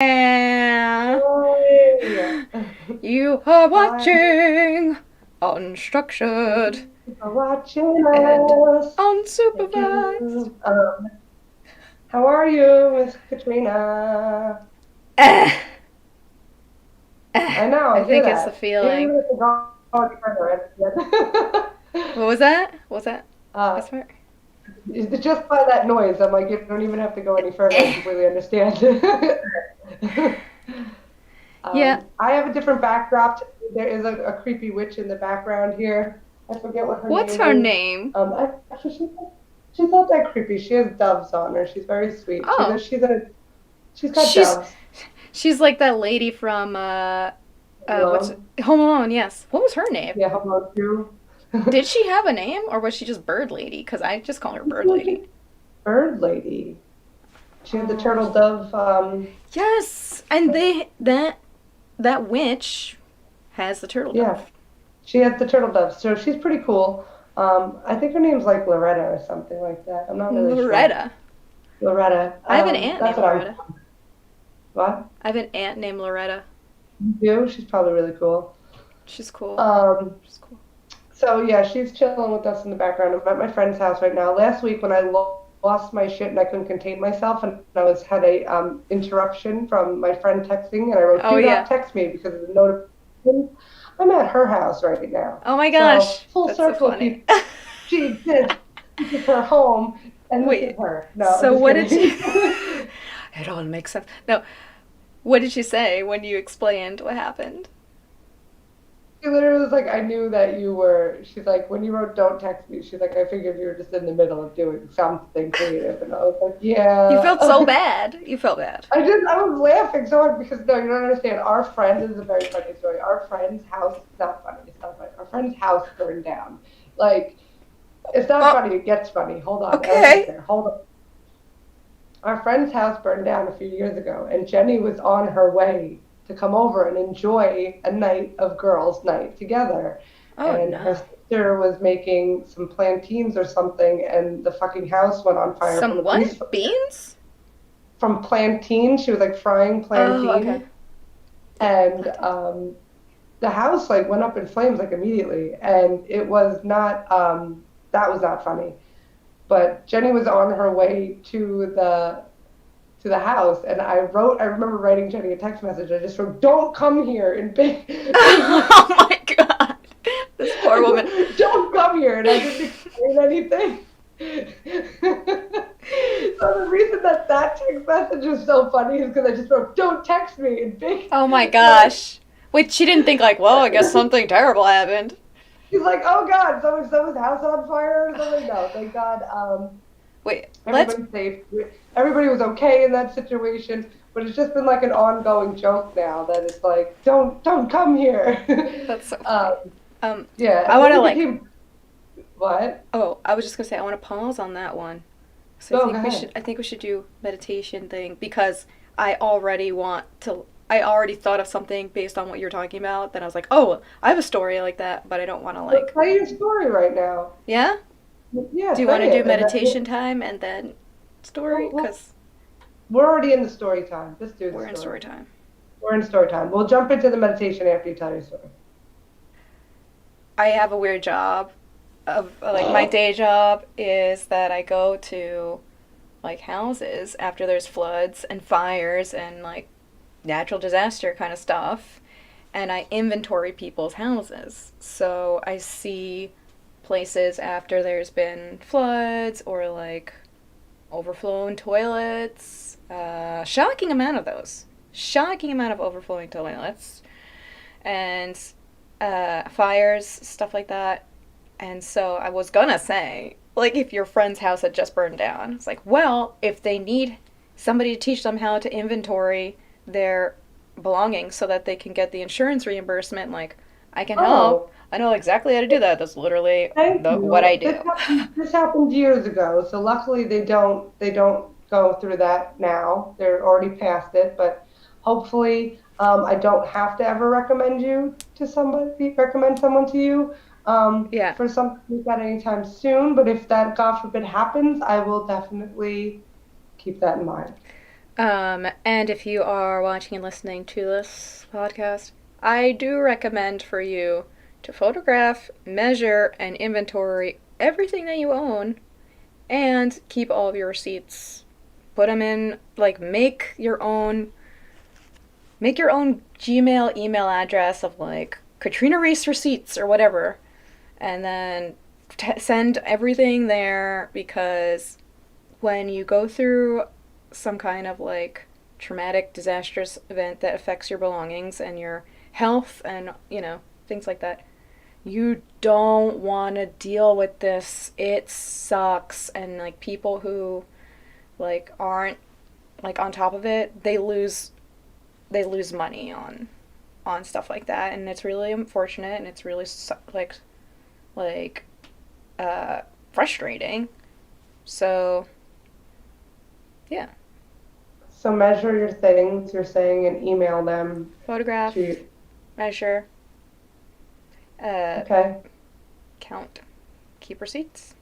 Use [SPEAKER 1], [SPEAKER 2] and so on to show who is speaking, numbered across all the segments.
[SPEAKER 1] And
[SPEAKER 2] Hi.
[SPEAKER 1] you are
[SPEAKER 2] Hi.
[SPEAKER 1] watching Unstructured
[SPEAKER 2] Thank you for watching
[SPEAKER 1] and
[SPEAKER 2] us. Thank
[SPEAKER 1] Unsupervised.
[SPEAKER 2] you. How are you, Miss Katrina?
[SPEAKER 1] Eh, eh.
[SPEAKER 2] I know,
[SPEAKER 1] I
[SPEAKER 2] I hear
[SPEAKER 1] think it's the
[SPEAKER 2] that. You don't
[SPEAKER 1] feeling.
[SPEAKER 2] even have to go any further.
[SPEAKER 1] What was that? What was that?
[SPEAKER 2] uh,
[SPEAKER 1] That's right.
[SPEAKER 2] just by that noise, I'm like, you don't even have to go any further. I
[SPEAKER 1] Eh.
[SPEAKER 2] completely understand.
[SPEAKER 1] Yeah.
[SPEAKER 2] I have a different backdrop. There is a creepy witch in the background here. I forget what her
[SPEAKER 1] What's
[SPEAKER 2] name
[SPEAKER 1] her
[SPEAKER 2] is.
[SPEAKER 1] name?
[SPEAKER 2] Actually, she's not that creepy. She has doves on her. She's very sweet.
[SPEAKER 1] Oh,
[SPEAKER 2] She's got
[SPEAKER 1] she's
[SPEAKER 2] doves.
[SPEAKER 1] she's like that lady from what's
[SPEAKER 2] Alone.
[SPEAKER 1] Home Alone? Yes. What was her name?
[SPEAKER 2] Yeah, Home Alone too.
[SPEAKER 1] Did she have a name or was she just Bird Lady? Because I just call her
[SPEAKER 2] She's
[SPEAKER 1] Bird
[SPEAKER 2] like
[SPEAKER 1] Lady.
[SPEAKER 2] a bird lady. She had the
[SPEAKER 1] Oh.
[SPEAKER 2] turtle dove.
[SPEAKER 1] Yes, and that witch has the turtle
[SPEAKER 2] Yeah,
[SPEAKER 1] dove.
[SPEAKER 2] she had the turtle dove. So she's pretty cool. I think her name's like Loretta or something like that. I'm not really sure.
[SPEAKER 1] Loretta.
[SPEAKER 2] Loretta.
[SPEAKER 1] I have an aunt
[SPEAKER 2] That's
[SPEAKER 1] named
[SPEAKER 2] what I'm.
[SPEAKER 1] Loretta.
[SPEAKER 2] What?
[SPEAKER 1] I have an aunt named Loretta.
[SPEAKER 2] You do? She's probably really cool.
[SPEAKER 1] She's cool.
[SPEAKER 2] Um,
[SPEAKER 1] She's cool.
[SPEAKER 2] so yeah, she's chilling with us in the background. I'm at my friend's house right now. Last week when I lost my shit and I couldn't contain myself and I was had a interruption from my friend texting and I wrote,
[SPEAKER 1] Oh
[SPEAKER 2] "Do
[SPEAKER 1] yeah.
[SPEAKER 2] not text me because of the notification." I'm at her house right now.
[SPEAKER 1] Oh my
[SPEAKER 2] So
[SPEAKER 1] gosh.
[SPEAKER 2] full
[SPEAKER 1] That's so
[SPEAKER 2] circle,
[SPEAKER 1] funny.
[SPEAKER 2] people. She exists. This is her home, and this is
[SPEAKER 1] Wait.
[SPEAKER 2] her. No, I'm
[SPEAKER 1] So
[SPEAKER 2] just
[SPEAKER 1] what did you?
[SPEAKER 2] kidding.
[SPEAKER 1] It all makes sense. No. What did she say when you explained what happened?
[SPEAKER 2] She literally was like, I knew that you were. She's like, when you wrote "Don't text me," she's like, I figured you were just in the middle of doing something creative, and I was like,
[SPEAKER 1] You felt so
[SPEAKER 2] yeah.
[SPEAKER 1] bad. You felt bad.
[SPEAKER 2] I was laughing so hard because no, you don't understand. Our friend this is a very funny story. Our friend's house, it's not funny. It's not funny. Our friend's house burned down. Like, it's not
[SPEAKER 1] Oh,
[SPEAKER 2] funny. It gets funny. Hold on, I'll get
[SPEAKER 1] okay.
[SPEAKER 2] there. Hold on. Our friend's house burned down a few years ago, and Jenny was on her way to come over and enjoy a night of girls' night together.
[SPEAKER 1] Oh
[SPEAKER 2] And her
[SPEAKER 1] no.
[SPEAKER 2] sister was making some plantains or something, and the fucking house went on fire from
[SPEAKER 1] Some
[SPEAKER 2] the police
[SPEAKER 1] what? Beans?
[SPEAKER 2] from plantain. She was like frying
[SPEAKER 1] Oh, okay.
[SPEAKER 2] plantain,
[SPEAKER 1] Yeah,
[SPEAKER 2] and
[SPEAKER 1] plantains.
[SPEAKER 2] the house like went up in flames like immediately. And it was not that was not funny. But Jenny was on her way to the house and I remember writing Jenny a text message. I just wrote, "Don't come here" in big
[SPEAKER 1] Oh my god. This poor
[SPEAKER 2] I
[SPEAKER 1] woman.
[SPEAKER 2] wrote, "Don't come here," and I didn't explain anything. So the reason that text message is so funny is because I just wrote, "Don't text me" in big
[SPEAKER 1] Oh my
[SPEAKER 2] like
[SPEAKER 1] gosh. Wait, she didn't think like, well, I guess something terrible happened.
[SPEAKER 2] he's like, "Oh God, someone's house on fire or something." No, thank God.
[SPEAKER 1] Wait, let's.
[SPEAKER 2] Everybody's safe. Everybody was okay in that situation, but it's just been like an ongoing joke now that it's like, don't come here.
[SPEAKER 1] That's so
[SPEAKER 2] um,
[SPEAKER 1] funny. Um,
[SPEAKER 2] yeah,
[SPEAKER 1] I
[SPEAKER 2] and
[SPEAKER 1] want
[SPEAKER 2] then
[SPEAKER 1] to
[SPEAKER 2] we
[SPEAKER 1] like.
[SPEAKER 2] became what?
[SPEAKER 1] Oh, I was just gonna say I want to pause on that one. So I
[SPEAKER 2] No, go
[SPEAKER 1] think we should.
[SPEAKER 2] ahead.
[SPEAKER 1] I think we should do meditation thing because I already want to. I already thought of something based on what you're talking about. That I was like, oh, I have a story like that, but I don't want to
[SPEAKER 2] Let's
[SPEAKER 1] like.
[SPEAKER 2] tell your story right now.
[SPEAKER 1] Yeah.
[SPEAKER 2] Yeah,
[SPEAKER 1] Do you want to
[SPEAKER 2] say
[SPEAKER 1] do
[SPEAKER 2] it, and then
[SPEAKER 1] meditation time and then story?
[SPEAKER 2] we'll,
[SPEAKER 1] Cause
[SPEAKER 2] we're already in the story time. Just do the
[SPEAKER 1] we're in
[SPEAKER 2] story.
[SPEAKER 1] story time.
[SPEAKER 2] We're in story time. We'll jump into the meditation after you tell your story.
[SPEAKER 1] I have a weird job. Of like my day job is that I go to like houses after there's floods and fires and like natural disaster kind of stuff, and I inventory people's houses. So I see places after there's been floods or like overflowing toilets. Shocking amount of those. Shocking amount of overflowing toilets and fires, stuff like that. And so I was gonna say, like, if your friend's house had just burned down, it's like, well, if they need somebody to teach them how to inventory their belongings so that they can get the insurance reimbursement, like, I can help.
[SPEAKER 2] Oh,
[SPEAKER 1] I know exactly how to do that. That's literally
[SPEAKER 2] thank
[SPEAKER 1] what I
[SPEAKER 2] you.
[SPEAKER 1] do.
[SPEAKER 2] This happened years ago, so luckily they don't go through that now. They're already past it, but hopefully I don't have to ever recommend someone to you
[SPEAKER 1] Yeah.
[SPEAKER 2] for something like that anytime soon. But if that God forbid happens, I will definitely keep that in mind.
[SPEAKER 1] And if you are watching and listening to this podcast, I do recommend for you to photograph, measure, and inventory everything that you own and keep all of your receipts. Put them in, like, make your own Gmail email address of like Katrina Reese receipts or whatever, and then send everything there because when you go through some kind of like traumatic, disastrous event that affects your belongings and your health and, things like that, you don't want to deal with this. It sucks. And like people who like aren't like on top of it, they lose money on stuff like that, and it's really unfortunate and it's really like uh frustrating. So, yeah.
[SPEAKER 2] So measure your things, you're saying, and email them to
[SPEAKER 1] Photograph,
[SPEAKER 2] you.
[SPEAKER 1] measure, uh
[SPEAKER 2] Okay.
[SPEAKER 1] count, keep receipts,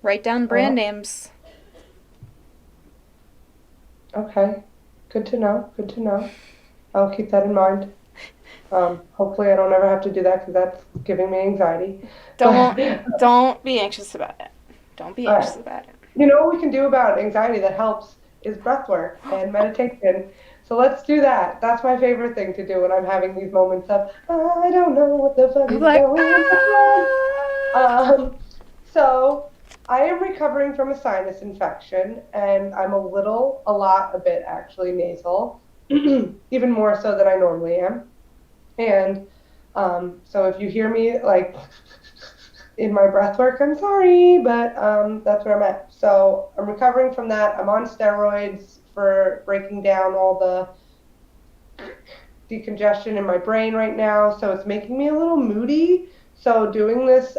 [SPEAKER 1] write down brand
[SPEAKER 2] Well,
[SPEAKER 1] names.
[SPEAKER 2] okay. Good to know. Good to know. I'll keep that in mind. Hopefully I don't ever have to do that because that's giving me anxiety. But
[SPEAKER 1] Don't be anxious about it. Don't be
[SPEAKER 2] all
[SPEAKER 1] anxious
[SPEAKER 2] right.
[SPEAKER 1] about
[SPEAKER 2] You know what we can do about anxiety that helps is breath work and meditation. So let's do that. That's my favorite thing to do when I'm having these moments of I don't know what the fuck
[SPEAKER 1] I'm
[SPEAKER 2] is
[SPEAKER 1] like,
[SPEAKER 2] going on.
[SPEAKER 1] ah.
[SPEAKER 2] So I am recovering from a sinus infection and I'm a bit actually nasal, even more so than I normally am. And so if you hear me like in my breath work, I'm sorry, but that's where I'm at. So I'm recovering from that. I'm on steroids for breaking down all the decongestion in my brain right now. So it's making me a little moody. So doing this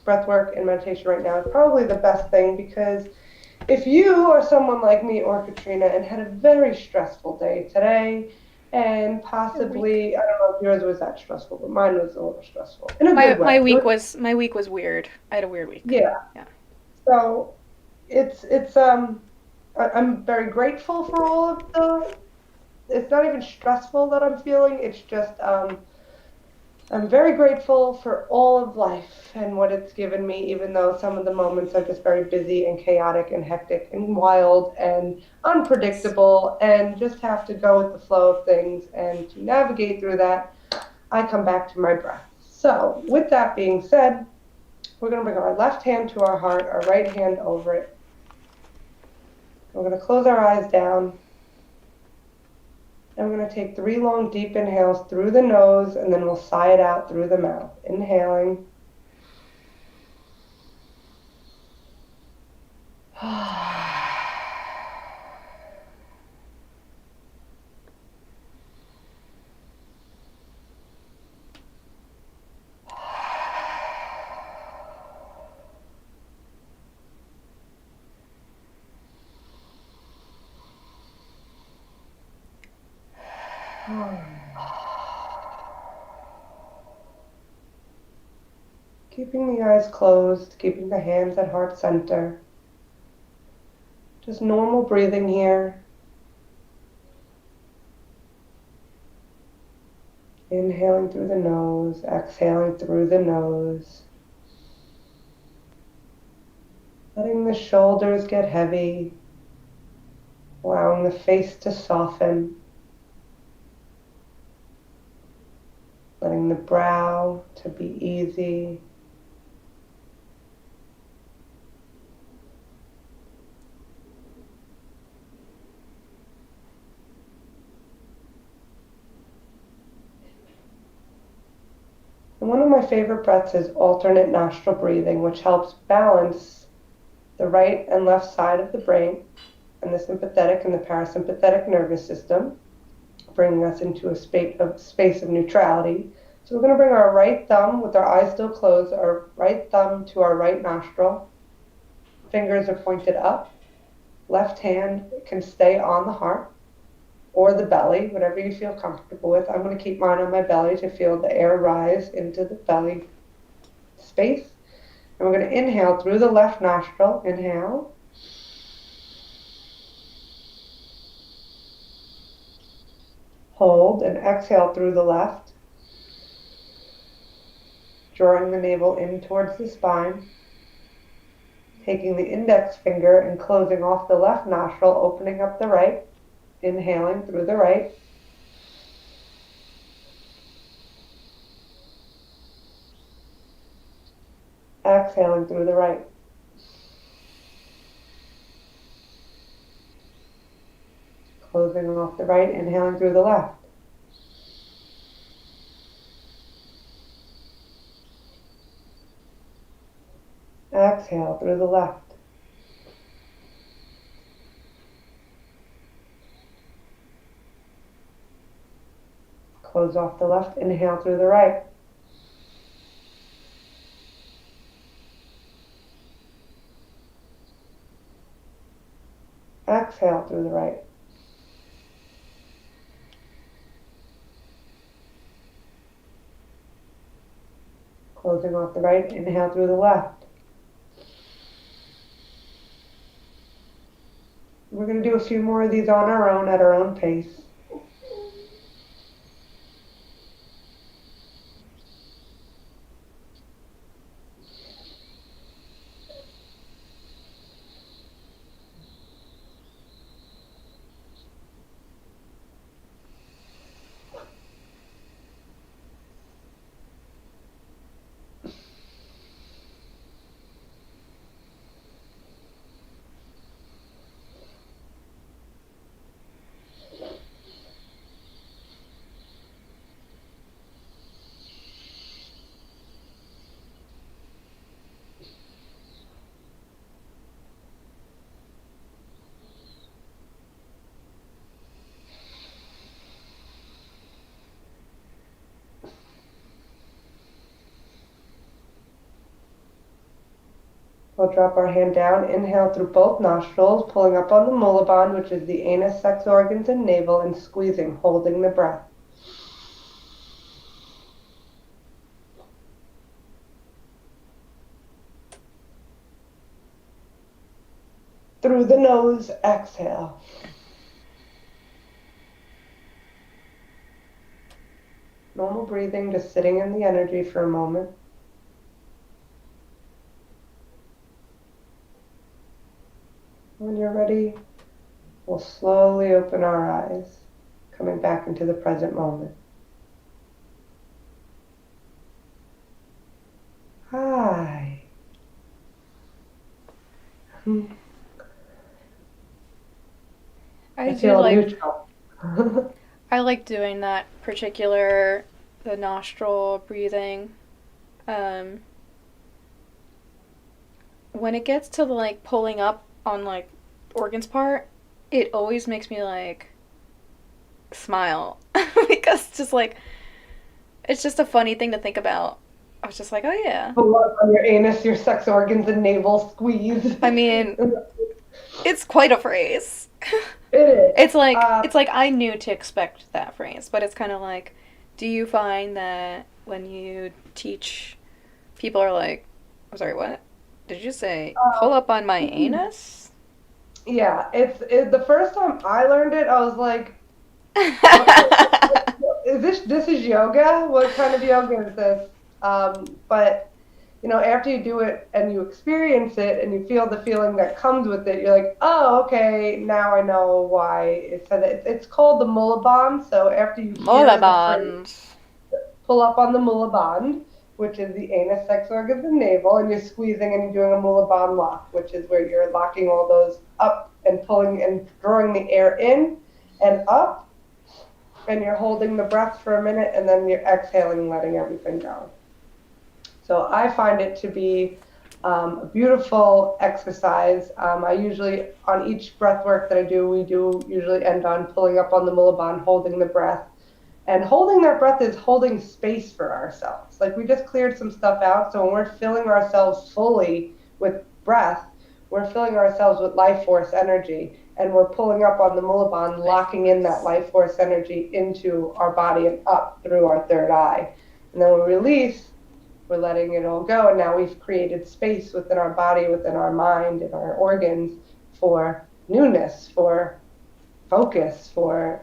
[SPEAKER 2] breath work and meditation right now is probably the best thing because if you are someone like me or Katrina and had a very stressful day today, and
[SPEAKER 1] Your week.
[SPEAKER 2] possibly, I don't know if yours was that stressful, but mine was a little stressful in a
[SPEAKER 1] My
[SPEAKER 2] good
[SPEAKER 1] my
[SPEAKER 2] way. It
[SPEAKER 1] week
[SPEAKER 2] was,
[SPEAKER 1] was my week was weird. I had a weird week.
[SPEAKER 2] yeah.
[SPEAKER 1] Yeah.
[SPEAKER 2] So it's I'm very grateful for all of it's not even stressful that I'm feeling. It's just I'm very grateful for all of life and what it's given me, even though some of the moments are just very busy and chaotic and hectic and wild and
[SPEAKER 1] Yes.
[SPEAKER 2] unpredictable and just have to go with the flow of things. And to navigate through that, I come back to my breath. So, with that being said, we're going to bring our left hand to our heart, our right hand over it. We're going to close our eyes down. And we're going to take 3 long, deep inhales through the nose, and then we'll sigh it out through the mouth. Inhaling. Keeping the eyes closed, keeping the hands at heart center. Just normal breathing here. Inhaling through the nose, exhaling through the nose. Letting the shoulders get heavy, allowing the face to soften, letting the brow to be easy. And one of my favorite breaths is alternate nostril breathing, which helps balance the right and left side of the brain and the sympathetic and the parasympathetic nervous system, bringing us into a space of neutrality. So we're going to bring our right thumb with our eyes still closed, our right thumb to our right nostril. Fingers are pointed up. Left hand can stay on the heart or the belly, whatever you feel comfortable with. I'm going to keep mine on my belly to feel the air rise into the belly space. And we're going to inhale through the left nostril. Inhale. Hold and exhale through the left, drawing the navel in towards the spine, taking the index finger and closing off the left nostril, opening up the right, inhaling through the right. Exhaling through the right. Closing off the right, inhaling through the left. Exhale through the left. Close off the left, inhale through the right. Exhale through the right. Closing off the right, inhale through the left. We're going to do a few more of these on our own at our own pace. We'll drop our hand down, inhale through both nostrils, pulling up on the mulaband, which is the anus, sex organs, and navel, and squeezing, holding the breath. Through the nose, exhale. Normal breathing, just sitting in the energy for a moment. When you're ready, we'll slowly open our eyes, coming back into the present moment. Hi.
[SPEAKER 1] I
[SPEAKER 2] I
[SPEAKER 1] do
[SPEAKER 2] feel
[SPEAKER 1] like
[SPEAKER 2] neutral.
[SPEAKER 1] I like doing that particular the nostril breathing. Um, when it gets to the like pulling up on like organs part, it always makes me like smile because it's just like it's just a funny thing to think about. I was just like, oh yeah.
[SPEAKER 2] Pull up on your anus, your sex organs, and navel squeeze.
[SPEAKER 1] I mean, it's quite a phrase.
[SPEAKER 2] It is.
[SPEAKER 1] It's like I knew to expect that phrase, but it's kind of like, do you find that when you teach, people are like, I'm sorry, what? Did you say pull up on my anus?
[SPEAKER 2] Yeah, the first time I learned it, I was like, what is this? This is yoga? What kind of yoga is this? But after you do it and you experience it and you feel the feeling that comes with it, you're like, oh, okay, now I know why it said it. It's called the mulaband. So after you hear the phrase,
[SPEAKER 1] Molaband.
[SPEAKER 2] pull up on the mulaband, which is the anus, sex organs, and navel, and you're squeezing and you're doing a mulaband lock, which is where you're locking all those up and pulling and drawing the air in and up, and you're holding the breath for a minute, and then you're exhaling, letting everything go. So I find it to be a beautiful exercise. I usually, on each breath work that I do, we do usually end on pulling up on the mulaband, holding the breath. And holding that breath is holding space for ourselves. Like we just cleared some stuff out. So when we're filling ourselves fully with breath, we're filling ourselves with life force energy. And we're pulling up on the mulaband, locking in that life force energy into our body and up through our third eye. And then when we release, we're letting it all go. And now we've created space within our body, within our mind, and our organs for newness, for focus, for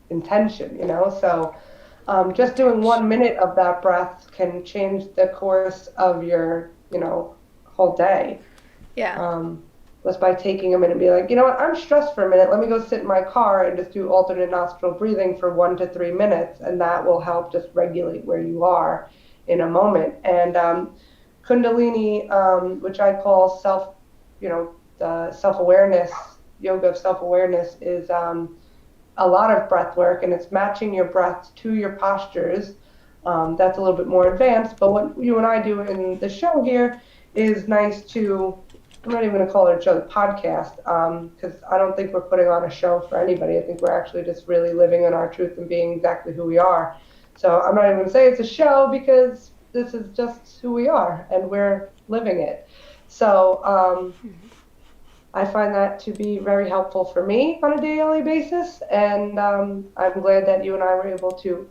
[SPEAKER 2] intention, you know? So just doing 1 minute of that breath can change the course of your, whole day.
[SPEAKER 1] Yeah.
[SPEAKER 2] Just by taking a minute and be like, you know what, I'm stressed for a minute. Let me go sit in my car and just do alternate nostril breathing for 1 to 3 minutes, and that will help just regulate where you are in a moment. And Kundalini, which I call the self awareness, yoga of self awareness, is a lot of breath work, and it's matching your breath to your postures. That's a little bit more advanced, but what you and I do in the show here is nice to. I'm not even going to call it a show, the podcast, because I don't think we're putting on a show for anybody. I think we're actually just really living in our truth and being exactly who we are. So I'm not even going to say it's a show because this is just who we are and we're living it. So I find that to be very helpful for me on a daily basis. And I'm glad that you and I were able to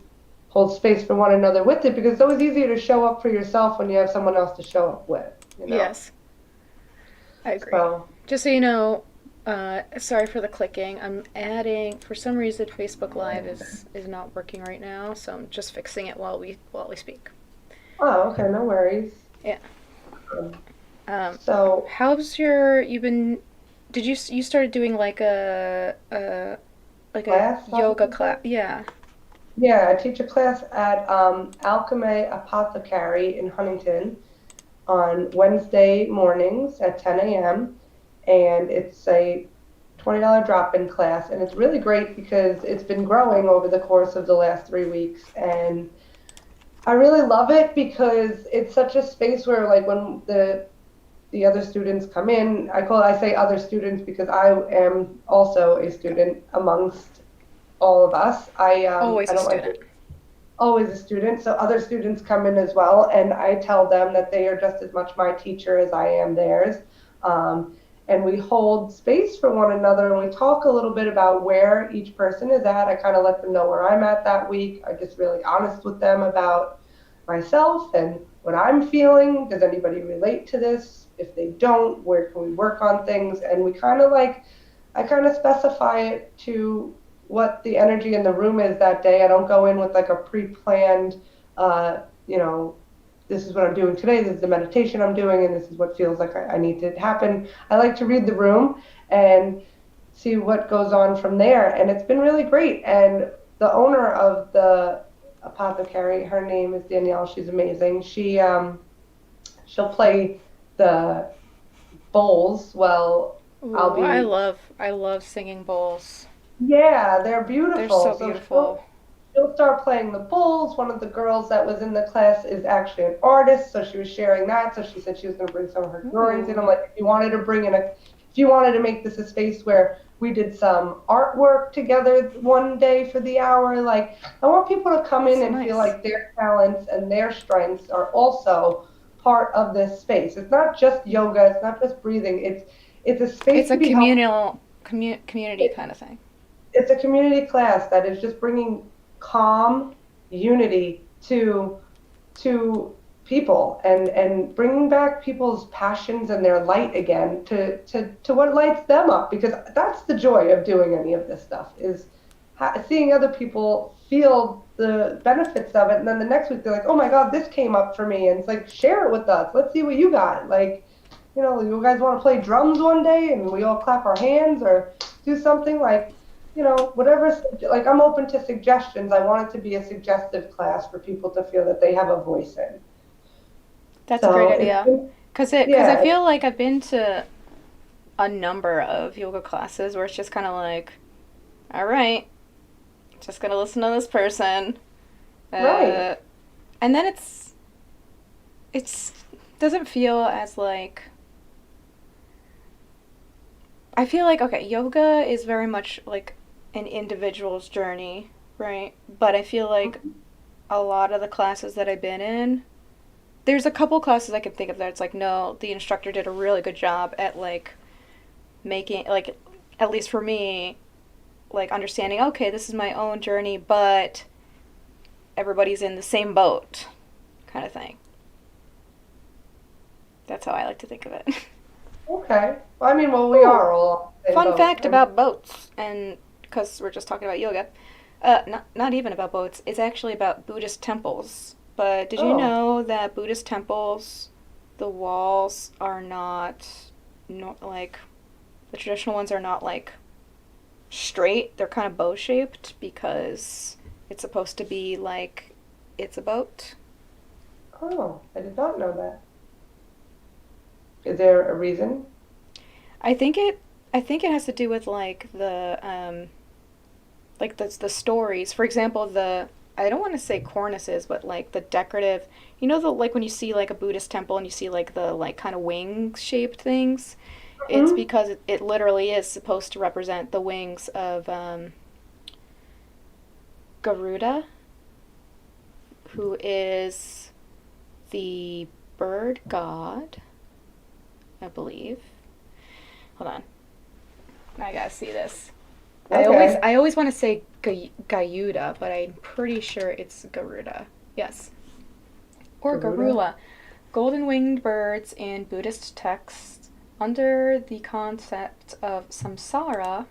[SPEAKER 2] hold space for one another with it, because it's always easier to show up for yourself when you have someone else to show up with, you know?
[SPEAKER 1] Yes, I agree.
[SPEAKER 2] So,
[SPEAKER 1] Just so you know, sorry for the clicking. I'm adding, for some reason, Facebook Live is not working right now, so I'm just fixing it while we speak.
[SPEAKER 2] oh, okay, no worries.
[SPEAKER 1] Yeah.
[SPEAKER 2] Um,
[SPEAKER 1] Um,
[SPEAKER 2] so,
[SPEAKER 1] how's your? You've been? Did you started doing like a
[SPEAKER 2] class on
[SPEAKER 1] yoga class?
[SPEAKER 2] Tuesday?
[SPEAKER 1] Yeah.
[SPEAKER 2] Yeah, I teach a class at Alchemy Apothecary in Huntington on Wednesday mornings at 10 a.m. And it's a $20 drop-in class, and it's really great because it's been growing over the course of the last 3 weeks, and I really love it because it's such a space where, like, when the other students come in, I say other students because I am also a student amongst all of us.
[SPEAKER 1] Always
[SPEAKER 2] I
[SPEAKER 1] a
[SPEAKER 2] don't like
[SPEAKER 1] student.
[SPEAKER 2] always a student, so other students come in as well, and I tell them that they are just as much my teacher as I am theirs. Um, and we hold space for one another, and we talk a little bit about where each person is at. I kind of let them know where I'm at that week. I just really honest with them about myself and what I'm feeling. Does anybody relate to this? If they don't, where can we work on things? And we kind of like, I kind of specify it to what the energy in the room is that day. I don't go in with like a pre-planned, uh, you know, this is what I'm doing today. This is the meditation I'm doing, and this is what feels like I need to happen. I like to read the room and see what goes on from there. And it's been really great. And the owner of the apothecary, her name is Danielle. She's amazing. She'll play the bowls. Well, I'll
[SPEAKER 1] Ooh, I
[SPEAKER 2] be
[SPEAKER 1] love I love singing bowls.
[SPEAKER 2] yeah, they're
[SPEAKER 1] They're
[SPEAKER 2] beautiful.
[SPEAKER 1] so
[SPEAKER 2] So
[SPEAKER 1] beautiful.
[SPEAKER 2] she'll start playing the bowls. One of the girls that was in the class is actually an artist, so she was sharing that. So she said she was going to bring some of her drawings in.
[SPEAKER 1] Ooh,
[SPEAKER 2] I'm like, if you wanted to make this a space where we did some artwork together one day for the hour, like I want people to come in
[SPEAKER 1] so
[SPEAKER 2] and feel
[SPEAKER 1] nice.
[SPEAKER 2] like their talents and their strengths are also part of this space. It's not just yoga. It's not just breathing. It's a
[SPEAKER 1] It's
[SPEAKER 2] space
[SPEAKER 1] a
[SPEAKER 2] to be helped.
[SPEAKER 1] community kind of thing.
[SPEAKER 2] It's a community class that is just bringing calm unity to people, and bringing back people's passions and their light again to what lights them up, because that's the joy of doing any of this stuff is seeing other people feel the benefits of it, and then the next week they're like, oh my god, this came up for me, and it's like, share it with us, let's see what you got, like, you guys want to play drums one day and we all clap our hands, or do something like, whatever. Like, I'm open to suggestions. I want it to be a suggestive class for people to feel that they have a voice in.
[SPEAKER 1] That's a great
[SPEAKER 2] So it's
[SPEAKER 1] idea.
[SPEAKER 2] been,
[SPEAKER 1] Cause I
[SPEAKER 2] yeah,
[SPEAKER 1] feel like I've been to a number of yoga classes where it's just kind of like, all right, just gonna listen to this person,
[SPEAKER 2] right.
[SPEAKER 1] uh, and then it's doesn't feel as like I feel like okay, yoga is very much like an individual's journey, right? But I feel like a lot of the classes that I've been in, there's a couple classes I can think of that it's like no, the instructor did a really good job at like making like at least for me like understanding okay, this is my own journey, but everybody's in the same boat kind of thing. That's how I like to think of it.
[SPEAKER 2] Okay. Well, I mean, well, we
[SPEAKER 1] Ooh,
[SPEAKER 2] are all on the same
[SPEAKER 1] fun
[SPEAKER 2] boat.
[SPEAKER 1] fact
[SPEAKER 2] I mean,
[SPEAKER 1] about boats, and because we're just talking about yoga, not even about boats. It's actually about Buddhist temples. But did you
[SPEAKER 2] Oh,
[SPEAKER 1] know that Buddhist temples, the walls are not like the traditional ones are not like straight. They're kind of bow shaped because it's supposed to be like it's a boat.
[SPEAKER 2] oh, I did not know that. Is there a reason?
[SPEAKER 1] I think it I think it has to do with like the stories. For example, the I don't want to say cornices, but like the decorative, the like when you see like a Buddhist temple and you see like the like kind of wing shaped things, it's
[SPEAKER 2] Hmm.
[SPEAKER 1] because it literally is supposed to represent the wings of Garuda, who is the bird god, I believe. Hold on, I gotta see this.
[SPEAKER 2] Okay.
[SPEAKER 1] I always want to say Gayuda, but I'm pretty sure it's Garuda. Yes, or
[SPEAKER 2] Garuda.
[SPEAKER 1] Garula. Golden winged birds in Buddhist texts under the concept of samsara.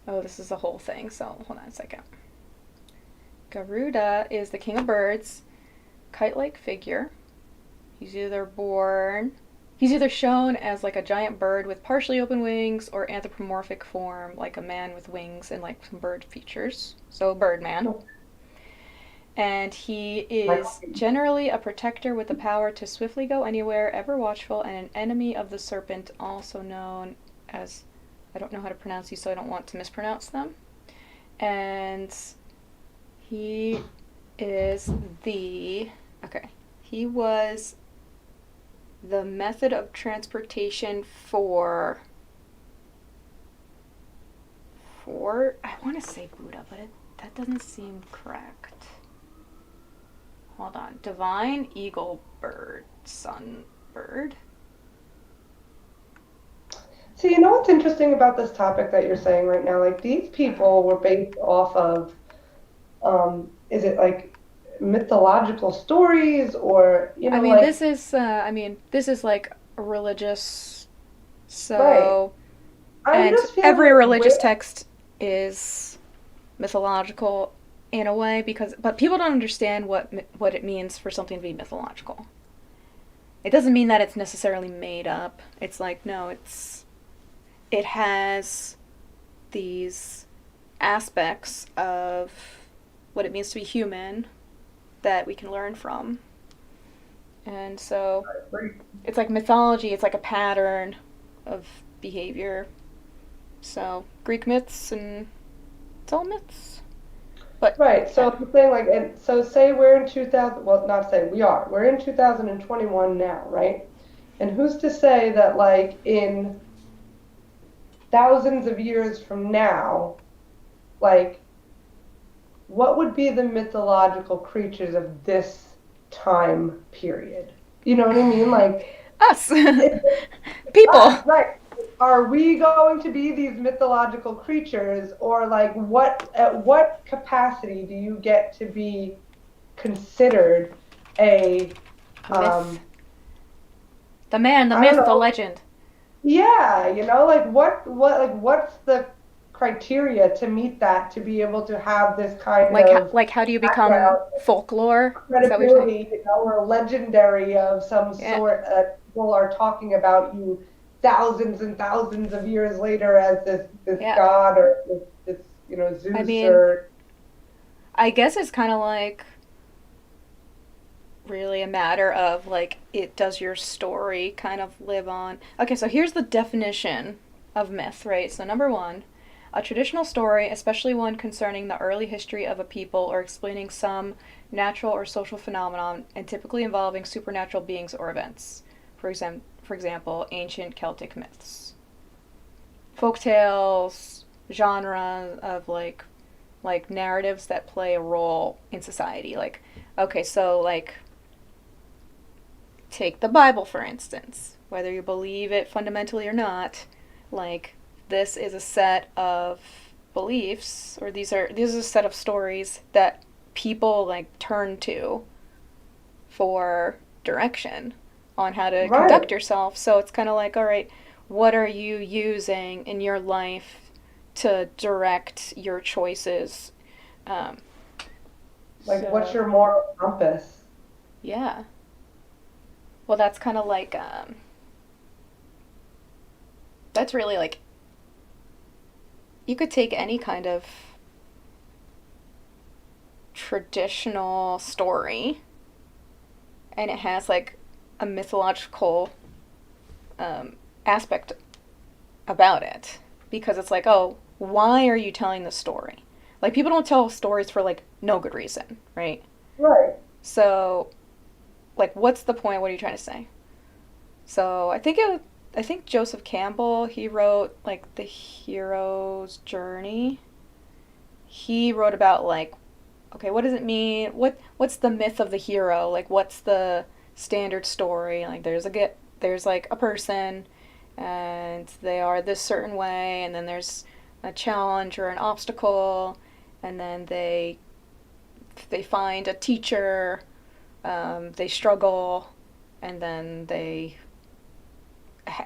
[SPEAKER 1] Oh, this is a whole thing, so hold on a second. Garuda is the king of birds, kite like figure. He's either born. He's either shown as like a giant bird with partially open wings or anthropomorphic form, like a man with wings and like some bird features. So, Birdman. And he
[SPEAKER 2] Like,
[SPEAKER 1] is generally a protector with the power to swiftly go anywhere, ever watchful, and an enemy of the serpent, also known as. I don't know how to pronounce these, so I don't want to mispronounce them. And he is the. Okay. He was the method of transportation for. I want to say Buddha, but that doesn't seem correct. Hold on. Divine eagle bird, sun bird.
[SPEAKER 2] see, you know what's interesting about this topic that you're saying right now? Like these people were based off of, is it like mythological stories or,
[SPEAKER 1] I mean,
[SPEAKER 2] like,
[SPEAKER 1] this is like a religious.
[SPEAKER 2] right.
[SPEAKER 1] So,
[SPEAKER 2] I'm
[SPEAKER 1] and
[SPEAKER 2] just feeling
[SPEAKER 1] every
[SPEAKER 2] like
[SPEAKER 1] religious text is mythological in a way but people don't understand what it means for something to be mythological. It doesn't mean that it's necessarily made up. It's like no, it has these aspects of what it means to be human that we can learn from. And so it's like mythology, it's like a pattern of behavior. So Greek myths and it's all myths. But
[SPEAKER 2] right.
[SPEAKER 1] yeah.
[SPEAKER 2] So I'm saying like, and so say we're in 2000, well, not say we are, we're in 2021 now, right? And who's to say that like in thousands of years from now, like what would be the mythological creatures of this time period? You know what I mean? Like
[SPEAKER 1] Us.
[SPEAKER 2] it's us,
[SPEAKER 1] People.
[SPEAKER 2] right? Are we going to be these mythological creatures, or like what at what capacity do you get to be considered a
[SPEAKER 1] A myth.
[SPEAKER 2] um
[SPEAKER 1] The man, the
[SPEAKER 2] I don't
[SPEAKER 1] myth, the
[SPEAKER 2] know.
[SPEAKER 1] legend.
[SPEAKER 2] Yeah, like what's the criteria to meet that to be able to have this kind of
[SPEAKER 1] Like how do you become
[SPEAKER 2] background
[SPEAKER 1] folklore? Is that what you're saying?
[SPEAKER 2] credibility, or legendary of some
[SPEAKER 1] Yeah.
[SPEAKER 2] sort that people are talking about you thousands and thousands of years later as this
[SPEAKER 1] Yeah.
[SPEAKER 2] god or this
[SPEAKER 1] I
[SPEAKER 2] Zeus
[SPEAKER 1] mean,
[SPEAKER 2] or
[SPEAKER 1] I guess it's kind of like really a matter of like it does your story kind of live on. Okay, so here's the definition of myth, right? So number 1, a traditional story, especially one concerning the early history of a people or explaining some natural or social phenomenon and typically involving supernatural beings or events. For example, ancient Celtic myths. Folk tales, genre of like narratives that play a role in society. Like okay, so like take the Bible, for instance. Whether you believe it fundamentally or not, like, this is a set of beliefs, or these are a set of stories that people, like, turn to for direction on how to
[SPEAKER 2] right.
[SPEAKER 1] conduct yourself. So it's kind of like, all right, what are you using in your life to direct your choices. Um,
[SPEAKER 2] Like, what's
[SPEAKER 1] so
[SPEAKER 2] your moral compass?
[SPEAKER 1] yeah. Well, that's kind of like that's really like you could take any kind of traditional story and it has like a mythological um, aspect about it because it's like, oh, why are you telling this story? Like people don't tell stories for like no good reason, right?
[SPEAKER 2] Right.
[SPEAKER 1] So, like, what's the point? What are you trying to say? So I think Joseph Campbell he wrote like the hero's journey. He wrote about like, okay, what does it mean? What's the myth of the hero? Like, what's the standard story? Like, there's like a person, and they are this certain way, and then there's a challenge or an obstacle, and then they find a teacher, they struggle, and then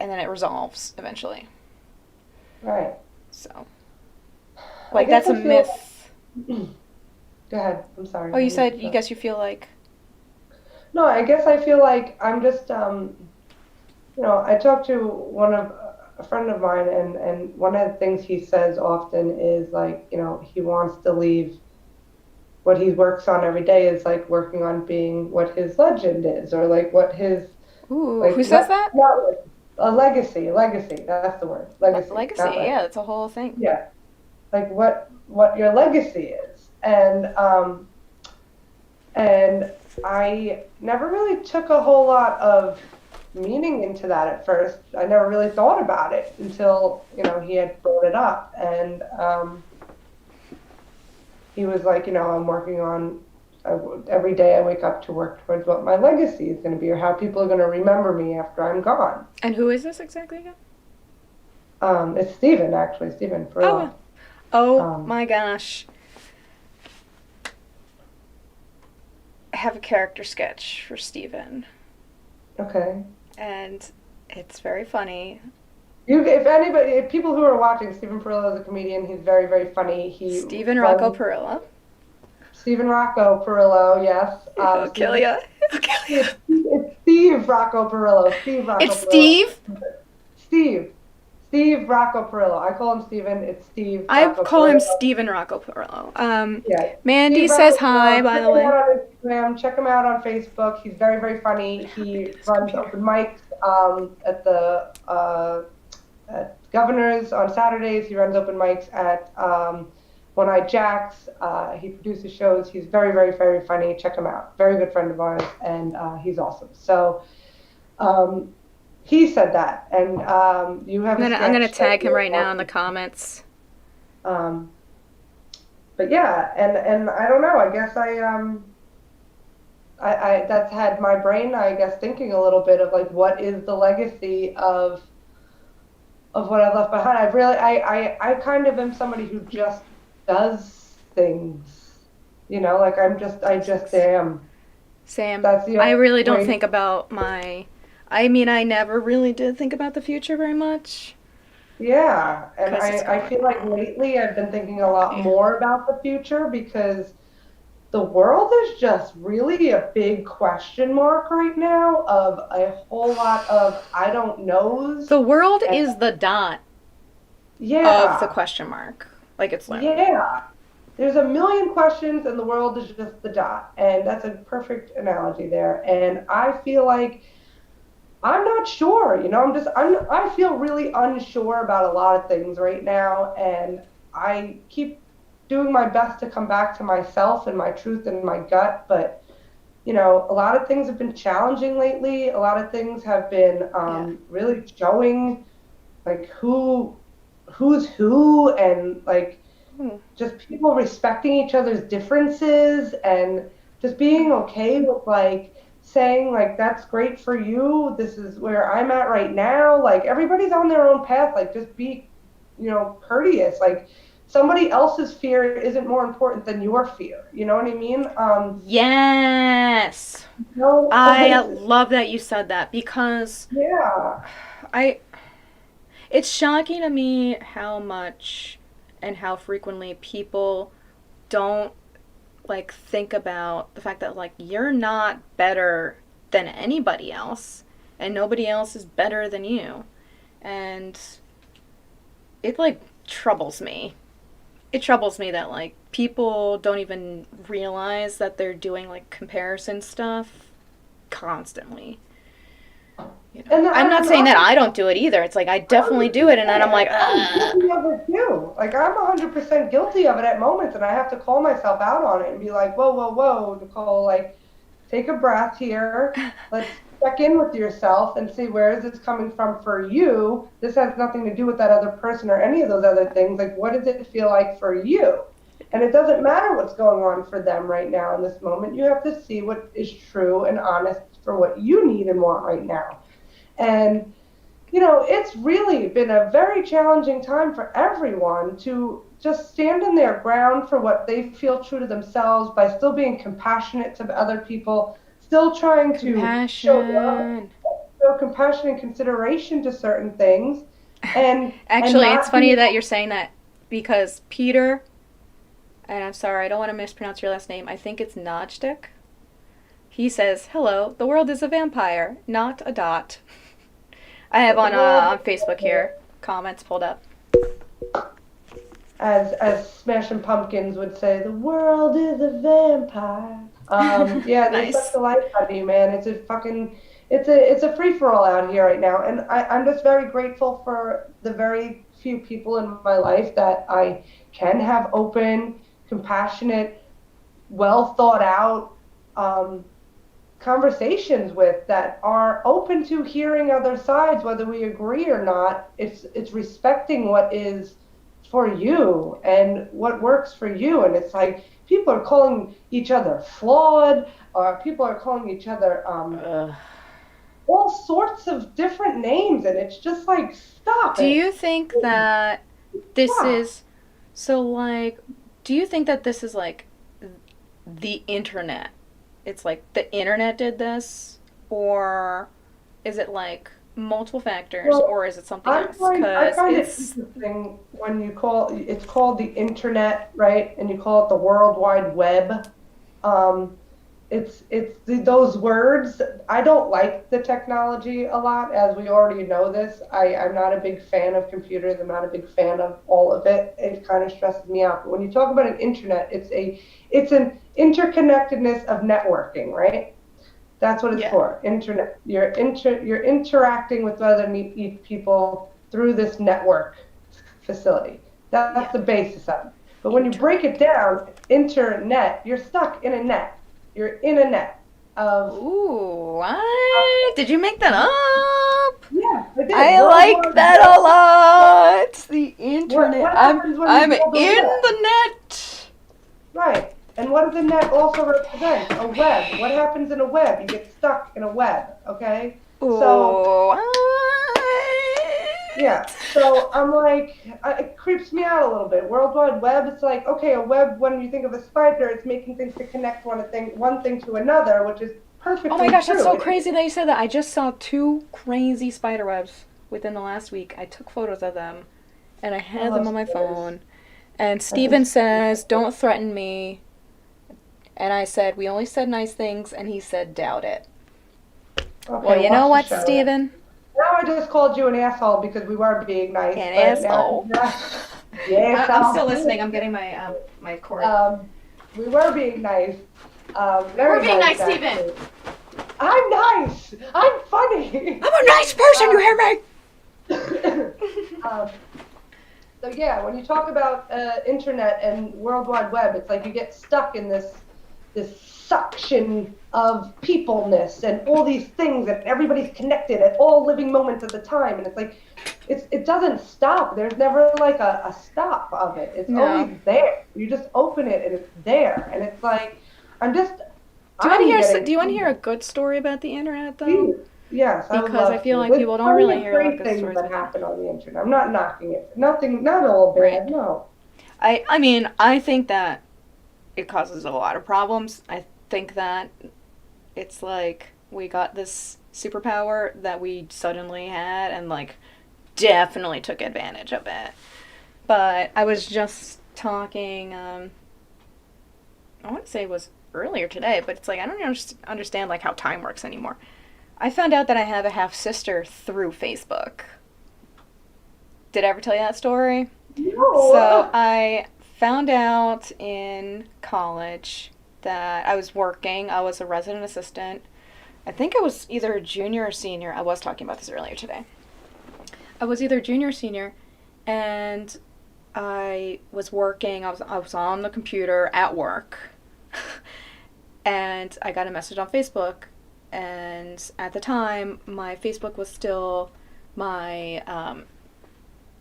[SPEAKER 1] and then it resolves eventually.
[SPEAKER 2] Right.
[SPEAKER 1] So,
[SPEAKER 2] I
[SPEAKER 1] like,
[SPEAKER 2] guess
[SPEAKER 1] that's a
[SPEAKER 2] I feel.
[SPEAKER 1] myth.
[SPEAKER 2] Go ahead. I'm sorry.
[SPEAKER 1] Oh,
[SPEAKER 2] I
[SPEAKER 1] you
[SPEAKER 2] didn't mean
[SPEAKER 1] said
[SPEAKER 2] to
[SPEAKER 1] you
[SPEAKER 2] interrupt.
[SPEAKER 1] guess you feel like.
[SPEAKER 2] No, I guess I feel like I'm just I talked to one of a friend of mine, and one of the things he says often is like, he wants to leave what he works on every day is like working on being what his legend is, or like what his
[SPEAKER 1] Ooh, who
[SPEAKER 2] like
[SPEAKER 1] says
[SPEAKER 2] not
[SPEAKER 1] that?
[SPEAKER 2] not like a legacy. That's the word. Legacy,
[SPEAKER 1] Legacy.
[SPEAKER 2] not
[SPEAKER 1] Yeah,
[SPEAKER 2] legend.
[SPEAKER 1] that's a whole thing.
[SPEAKER 2] Yeah, like what your legacy is, and I never really took a whole lot of meaning into that at first. I never really thought about it until, he had brought it up. And he was like, I'm working on, every day I wake up to work towards what my legacy is going to be or how people are going to remember me after I'm gone.
[SPEAKER 1] And who is this exactly again?
[SPEAKER 2] It's Stephen, actually, Stephen
[SPEAKER 1] Oh,
[SPEAKER 2] Perillo.
[SPEAKER 1] oh
[SPEAKER 2] Um,
[SPEAKER 1] my gosh. I have a character sketch for Steven,
[SPEAKER 2] okay.
[SPEAKER 1] and it's very funny.
[SPEAKER 2] If anybody, if people who are watching, Stephen Perillo is a comedian. He's very, very funny. He
[SPEAKER 1] Steven Rocco
[SPEAKER 2] runs
[SPEAKER 1] Perillo.
[SPEAKER 2] Stephen Rocco Perillo, yes.
[SPEAKER 1] I'll kill
[SPEAKER 2] Stephen,
[SPEAKER 1] ya. I'll kill ya.
[SPEAKER 2] it's Steve Rocco Perillo. Steve
[SPEAKER 1] It's
[SPEAKER 2] Rocco Perillo.
[SPEAKER 1] Steve.
[SPEAKER 2] Steve. Steve Rocco Perillo. I call him Stephen. It's Steve
[SPEAKER 1] I
[SPEAKER 2] Rocco
[SPEAKER 1] call him
[SPEAKER 2] Perillo.
[SPEAKER 1] Steven Rocco Perillo.
[SPEAKER 2] Yeah.
[SPEAKER 1] Mandy
[SPEAKER 2] Steve
[SPEAKER 1] says
[SPEAKER 2] Rocco
[SPEAKER 1] hi,
[SPEAKER 2] Perillo.
[SPEAKER 1] by
[SPEAKER 2] Check
[SPEAKER 1] the
[SPEAKER 2] him out
[SPEAKER 1] way.
[SPEAKER 2] on Instagram. Check him out on Facebook. He's very, very funny.
[SPEAKER 1] What happened
[SPEAKER 2] He
[SPEAKER 1] to this
[SPEAKER 2] runs
[SPEAKER 1] computer?
[SPEAKER 2] open mics at the at Governor's on Saturdays. He runs open mics at One Eye Jacks. He produces shows. He's very, very, very funny. Check him out. Very good friend of ours, and he's awesome. So um, he said that, and you have a
[SPEAKER 1] I'm gonna
[SPEAKER 2] sketch that
[SPEAKER 1] tag him
[SPEAKER 2] you're
[SPEAKER 1] right now in the
[SPEAKER 2] watching.
[SPEAKER 1] comments.
[SPEAKER 2] Um, but yeah, and I don't know. I guess I that's had my brain, I guess, thinking a little bit of like what is the legacy of what I left behind. I kind of am somebody who just does things, like I just am.
[SPEAKER 1] Sam,
[SPEAKER 2] That's the
[SPEAKER 1] I
[SPEAKER 2] only
[SPEAKER 1] really don't
[SPEAKER 2] way.
[SPEAKER 1] think about my. I mean, I never really did think about the future very much
[SPEAKER 2] Yeah, and
[SPEAKER 1] because it's
[SPEAKER 2] I
[SPEAKER 1] going
[SPEAKER 2] feel like lately I've been thinking a lot
[SPEAKER 1] awry.
[SPEAKER 2] more about the future because the world is just really a big question mark right now of a whole lot of I don't knows.
[SPEAKER 1] The world
[SPEAKER 2] And
[SPEAKER 1] is the dot of the
[SPEAKER 2] yeah,
[SPEAKER 1] question mark. Like it's literally.
[SPEAKER 2] yeah. There's a million questions and the world is just the dot. And that's a perfect analogy there. And I feel like I'm not sure, I feel really unsure about a lot of things right now. And I keep doing my best to come back to myself and my truth and my gut. But, a lot of things have been challenging lately. A lot of things have been
[SPEAKER 1] Yeah.
[SPEAKER 2] really showing like who's who, and like
[SPEAKER 1] Hmm.
[SPEAKER 2] just people respecting each other's differences, and just being okay with like saying like that's great for you, this is where I'm at right now, like everybody's on their own path, like just be courteous, like somebody else's fear isn't more important than your fear, you know what I mean?
[SPEAKER 1] Yes.
[SPEAKER 2] No.
[SPEAKER 1] I love that you said that because
[SPEAKER 2] Yeah.
[SPEAKER 1] I. It's shocking to me how much and how frequently people don't like think about the fact that like you're not better than anybody else and nobody else is better than you. And it like troubles me. It troubles me that like people don't even realize that they're doing like comparison stuff constantly. You know,
[SPEAKER 2] And
[SPEAKER 1] I'm not
[SPEAKER 2] I'm
[SPEAKER 1] saying that I don't do it either. It's like I definitely do it, and then I'm like,
[SPEAKER 2] I'm
[SPEAKER 1] ugh.
[SPEAKER 2] guilty of it too. Like I'm 100% guilty of it at moments, and I have to call myself out on it and be like, whoa, whoa, whoa, Nicole, like take a breath here. Let's check in with yourself and see where is this coming from for you. This has nothing to do with that other person or any of those other things. Like, what does it feel like for you? And it doesn't matter what's going on for them right now in this moment. You have to see what is true and honest for what you need and want right now. And it's really been a very challenging time for everyone to just stand in their ground for what they feel true to themselves by still being compassionate to other people, still trying to show love,
[SPEAKER 1] Compassion.
[SPEAKER 2] show compassion and consideration to certain things, and
[SPEAKER 1] Actually, it's
[SPEAKER 2] not
[SPEAKER 1] funny
[SPEAKER 2] be
[SPEAKER 1] that you're saying that because Peter, and I'm sorry, I don't want to mispronounce your last name. I think it's Nodstick. He says, "Hello, the world is a vampire, not a dot." I have
[SPEAKER 2] the world,
[SPEAKER 1] on Facebook here comments pulled up.
[SPEAKER 2] as Smashing Pumpkins would say, the world is a vampire. Yeah, there's such
[SPEAKER 1] Nice.
[SPEAKER 2] a life out you, man. It's a free for all out here right now, and I'm just very grateful for the very few people in my life that I can have open, compassionate, well thought out um, conversations with that are open to hearing other sides, whether we agree or not. It's respecting what is for you and what works for you. And it's like people are calling each other flawed, or people are calling each other
[SPEAKER 1] Ugh.
[SPEAKER 2] all sorts of different names, and it's just like stop
[SPEAKER 1] Do
[SPEAKER 2] it.
[SPEAKER 1] you think that this
[SPEAKER 2] Stop.
[SPEAKER 1] is so like? Do you think that this is like the internet? It's like the internet did this, or is it like multiple factors,
[SPEAKER 2] Well,
[SPEAKER 1] or is it something else?
[SPEAKER 2] I
[SPEAKER 1] Because
[SPEAKER 2] find it
[SPEAKER 1] it's
[SPEAKER 2] interesting when it's called the internet, right? And you call it the World Wide Web. Um, those words. I don't like the technology a lot, as we already know this. I'm not a big fan of computers. I'm not a big fan of all of it. It kind of stresses me out. But when you talk about an internet, it's an interconnectedness of networking, right? That's what it's
[SPEAKER 1] yeah,
[SPEAKER 2] for. Internet. You're interacting with other people through this network facility. That's
[SPEAKER 1] yeah,
[SPEAKER 2] the basis of it. But when you break it
[SPEAKER 1] interacting.
[SPEAKER 2] down, internet, you're stuck in a net. You're in a net of,
[SPEAKER 1] Ooh, what? Did you make that up?
[SPEAKER 2] yeah, I did.
[SPEAKER 1] I
[SPEAKER 2] World
[SPEAKER 1] like
[SPEAKER 2] Wide
[SPEAKER 1] that
[SPEAKER 2] Web.
[SPEAKER 1] a lot. The
[SPEAKER 2] What
[SPEAKER 1] internet.
[SPEAKER 2] happens when you
[SPEAKER 1] I'm
[SPEAKER 2] build a
[SPEAKER 1] in
[SPEAKER 2] web?
[SPEAKER 1] the net.
[SPEAKER 2] Right. And what does a net also represent? A web. What happens in a web? You get stuck in a web. Okay. So
[SPEAKER 1] Ooh,
[SPEAKER 2] yeah.
[SPEAKER 1] what?
[SPEAKER 2] So I'm like, it creeps me out a little bit. World Wide Web, it's like, okay, a web, when you think of a spider, it's making things to connect one thing to another, which is
[SPEAKER 1] Oh my
[SPEAKER 2] perfectly
[SPEAKER 1] gosh, that's
[SPEAKER 2] true.
[SPEAKER 1] so crazy that you said that. I just saw two crazy spider webs within the last week. I took photos of them and I
[SPEAKER 2] I
[SPEAKER 1] had them
[SPEAKER 2] love
[SPEAKER 1] on my
[SPEAKER 2] spiders.
[SPEAKER 1] phone. And
[SPEAKER 2] I think
[SPEAKER 1] Steven says, "Don't threaten me." And I said, "We only said nice things." And he said, "Doubt it." Well,
[SPEAKER 2] okay,
[SPEAKER 1] you know
[SPEAKER 2] watch the
[SPEAKER 1] what,
[SPEAKER 2] show.
[SPEAKER 1] Steven?
[SPEAKER 2] Now I just called you an asshole because we were being nice,
[SPEAKER 1] An
[SPEAKER 2] but now
[SPEAKER 1] asshole.
[SPEAKER 2] the
[SPEAKER 1] I'm still
[SPEAKER 2] asshole.
[SPEAKER 1] listening. I'm getting my cord.
[SPEAKER 2] We were being nice,
[SPEAKER 1] We were
[SPEAKER 2] very
[SPEAKER 1] being
[SPEAKER 2] nice
[SPEAKER 1] nice, Steven.
[SPEAKER 2] actually. I'm nice. I'm funny.
[SPEAKER 1] I'm a nice person, you
[SPEAKER 2] um,
[SPEAKER 1] hear me?
[SPEAKER 2] um, so yeah, when you talk about internet and World Wide Web, it's like you get stuck in this suction of peopleness and all these things, and everybody's connected at all living moments of the time, and it's like it doesn't stop. There's never like a stop of it. It's
[SPEAKER 1] No.
[SPEAKER 2] always there. You just open it and it's there, and it's like I'm just
[SPEAKER 1] Do you want to
[SPEAKER 2] I'm
[SPEAKER 1] hear?
[SPEAKER 2] getting
[SPEAKER 1] Do you want to hear a good story about the internet, though?
[SPEAKER 2] confused. Yes, I would
[SPEAKER 1] Because I
[SPEAKER 2] love
[SPEAKER 1] feel
[SPEAKER 2] to.
[SPEAKER 1] like
[SPEAKER 2] There's
[SPEAKER 1] people don't
[SPEAKER 2] plenty
[SPEAKER 1] really
[SPEAKER 2] of
[SPEAKER 1] hear a lot of
[SPEAKER 2] great
[SPEAKER 1] good
[SPEAKER 2] things
[SPEAKER 1] stories
[SPEAKER 2] that
[SPEAKER 1] about the
[SPEAKER 2] happen
[SPEAKER 1] internet.
[SPEAKER 2] on the internet. I'm not knocking it. Nothing, not all
[SPEAKER 1] Right.
[SPEAKER 2] bad. No.
[SPEAKER 1] I mean, I think that it causes a lot of problems. I think that it's like we got this superpower that we suddenly had and like definitely took advantage of it. But I was just talking, I want to say it was earlier today, but it's like I don't understand like how time works anymore. I found out that I have a half sister through Facebook. Did I ever tell you that story? So
[SPEAKER 2] No.
[SPEAKER 1] I found out in college that I was working. I was a resident assistant. I think I was either a junior or senior. I was talking about this earlier today. I was either junior or senior, and I was working. I was on the computer at work, and I got a message on Facebook. And at the time, my Facebook was still my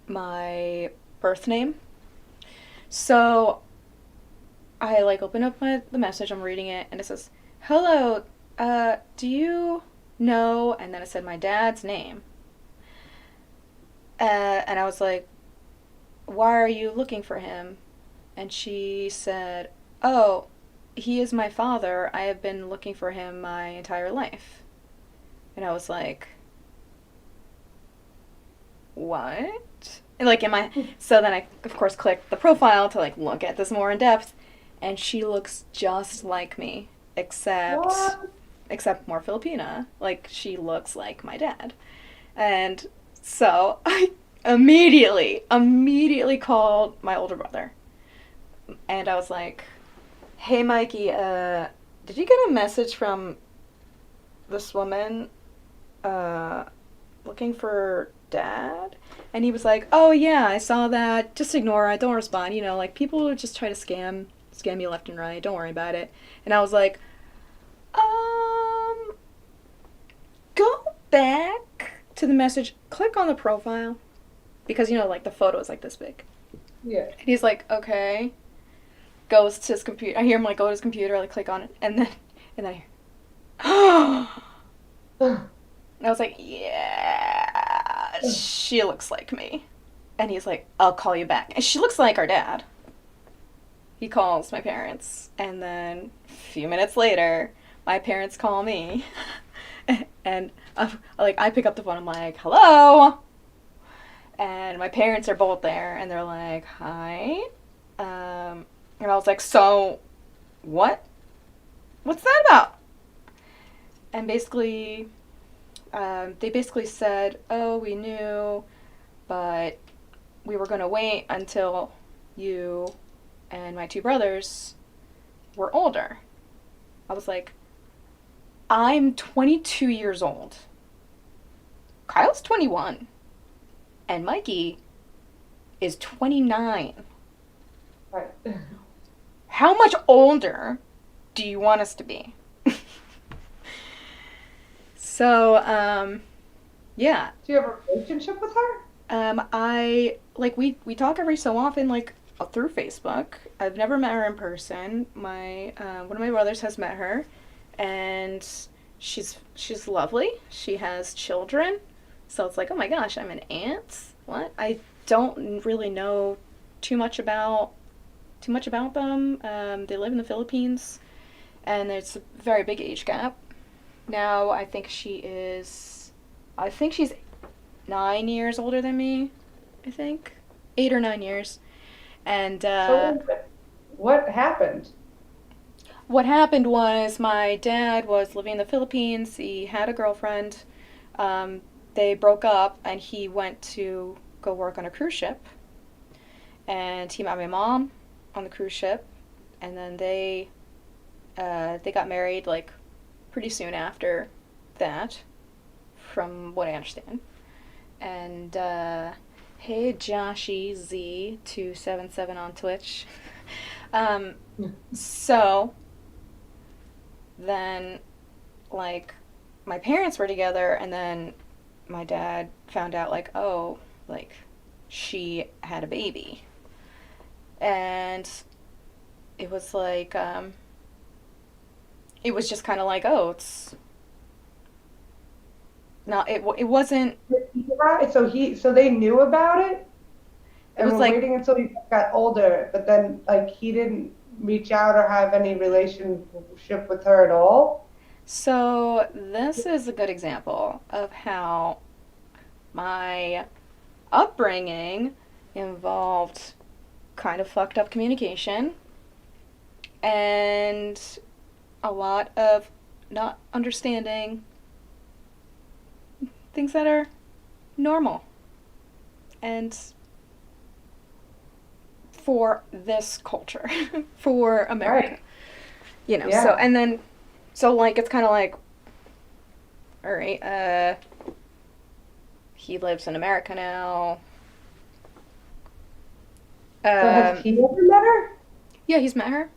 [SPEAKER 1] my birth name. So I like open up the message. I'm reading it, and it says, "Hello, do you know?" And then it said my dad's name, and I was like, "Why are you looking for him?" And she said, "Oh, he is my father. I have been looking for him my entire life." And I was like, "What?" And like in my so then I of course clicked the profile to like look at this more in depth, and she looks just like me, except
[SPEAKER 2] What?
[SPEAKER 1] except more Filipina. Like she looks like my dad. And so I immediately called my older brother. And I was like, "Hey Mikey, did you get a message from this woman uh looking for dad?" And he was like, "Oh yeah, I saw that. Just ignore it. Don't respond. You know, like people would just try to scam you left and right. Don't worry about it." And I was like, um, go back to the message, click on the profile because you know, like the photo is like this big.
[SPEAKER 2] Yeah.
[SPEAKER 1] And he's like, "Okay." Goes to his computer. I hear him like go to his computer, like click on it, and then I hear, and I was like, "Yeah, she looks like me." And he's like, "I'll call you back." And she looks like our dad. He calls my parents, and then a few minutes later, my parents call me, and like I pick up the phone. I'm like, "Hello," and my parents are both there, and they're like, "Hi," and I was like, "So, what? What's that about?" And basically, they basically said, "Oh, we knew, but we were gonna wait until you and my two brothers were older." I was like, "I'm 22 years old. Kyle's 21, and Mikey is 29.
[SPEAKER 2] Right.
[SPEAKER 1] How much older do you want us to be?" So, yeah.
[SPEAKER 2] Do you have a relationship with her?
[SPEAKER 1] I like we talk every so often, like through Facebook. I've never met her in person. My one of my brothers has met her, and she's lovely. She has children, so it's like, oh my gosh, I'm an aunt. What? I don't really know too much about too much about them. They live in the Philippines, and there's a very big age gap. Now I think she's 9 years older than me. I think 8 or 9 years. And
[SPEAKER 2] So what happened?
[SPEAKER 1] what happened was my dad was living in the Philippines. He had a girlfriend. They broke up, and he went to go work on a cruise ship. And he met my mom on the cruise ship, and then they got married like pretty soon after that, from what I understand. And hey, Joshy Z277 on Twitch. um, so then, like, my parents were together, and then my dad found out, like, oh, like, she had a baby. And it was like, it was just kind of like, oh, it's not, it wasn't,
[SPEAKER 2] Yeah, so they knew about it
[SPEAKER 1] it
[SPEAKER 2] and
[SPEAKER 1] was
[SPEAKER 2] were
[SPEAKER 1] like,
[SPEAKER 2] waiting until he got older, but then like he didn't reach out or have any relationship with her at all.
[SPEAKER 1] so this is a good example of how my upbringing involved kind of fucked up communication and a lot of not understanding things that are normal and for this culture, for America.
[SPEAKER 2] Right.
[SPEAKER 1] So
[SPEAKER 2] Yeah.
[SPEAKER 1] and then so like it's kind of like all right, he lives in America now.
[SPEAKER 2] So has
[SPEAKER 1] Um
[SPEAKER 2] he ever met her?
[SPEAKER 1] yeah, he's met her.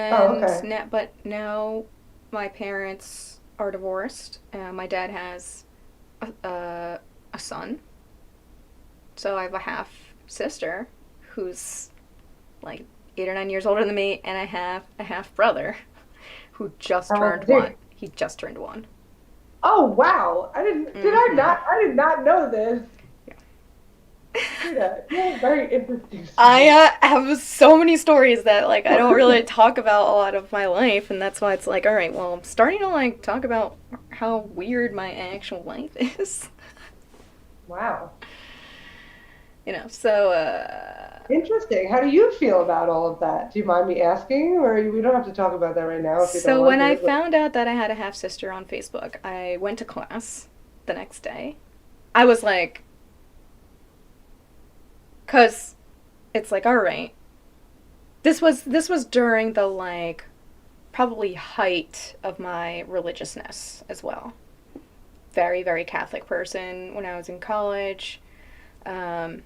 [SPEAKER 2] Oh,
[SPEAKER 1] And
[SPEAKER 2] okay.
[SPEAKER 1] now, but now my parents are divorced. My dad has a son, so I have a half sister who's like 8 or 9 years older than me, and I have a half brother who just
[SPEAKER 2] How
[SPEAKER 1] turned
[SPEAKER 2] old is
[SPEAKER 1] one.
[SPEAKER 2] he?
[SPEAKER 1] He just turned one.
[SPEAKER 2] Oh, wow.
[SPEAKER 1] Mm-hmm.
[SPEAKER 2] I did not know this.
[SPEAKER 1] Yeah.
[SPEAKER 2] Katrina, you have a very interesting
[SPEAKER 1] I
[SPEAKER 2] story.
[SPEAKER 1] have so many stories that like I don't really talk about a lot of my life, and that's why it's like, all right, well, I'm starting to like talk about how weird my actual life is.
[SPEAKER 2] Wow.
[SPEAKER 1] So
[SPEAKER 2] Interesting. How do you feel about all of that? Do you mind me asking? Or we don't have to talk about that right now if you don't
[SPEAKER 1] so
[SPEAKER 2] want
[SPEAKER 1] when I
[SPEAKER 2] to. But
[SPEAKER 1] found out that I had a half sister on Facebook, I went to class the next day. I was like, cause it's like, all right, this was during the like probably height of my religiousness as well. Very very Catholic person when I was in college, um,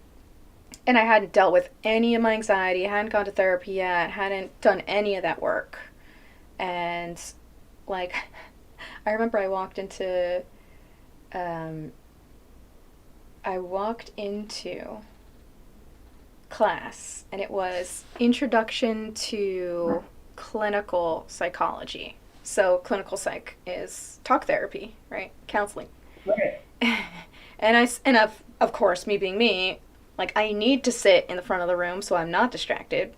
[SPEAKER 1] and I hadn't dealt with any of my anxiety. I hadn't gone to therapy yet. Hadn't done any of that work, and like I remember um, I walked into class and it was Introduction to Clinical Psychology. So clinical psych is talk therapy, right? Counseling.
[SPEAKER 2] right.
[SPEAKER 1] Of course, me being me, like I need to sit in the front of the room so I'm not distracted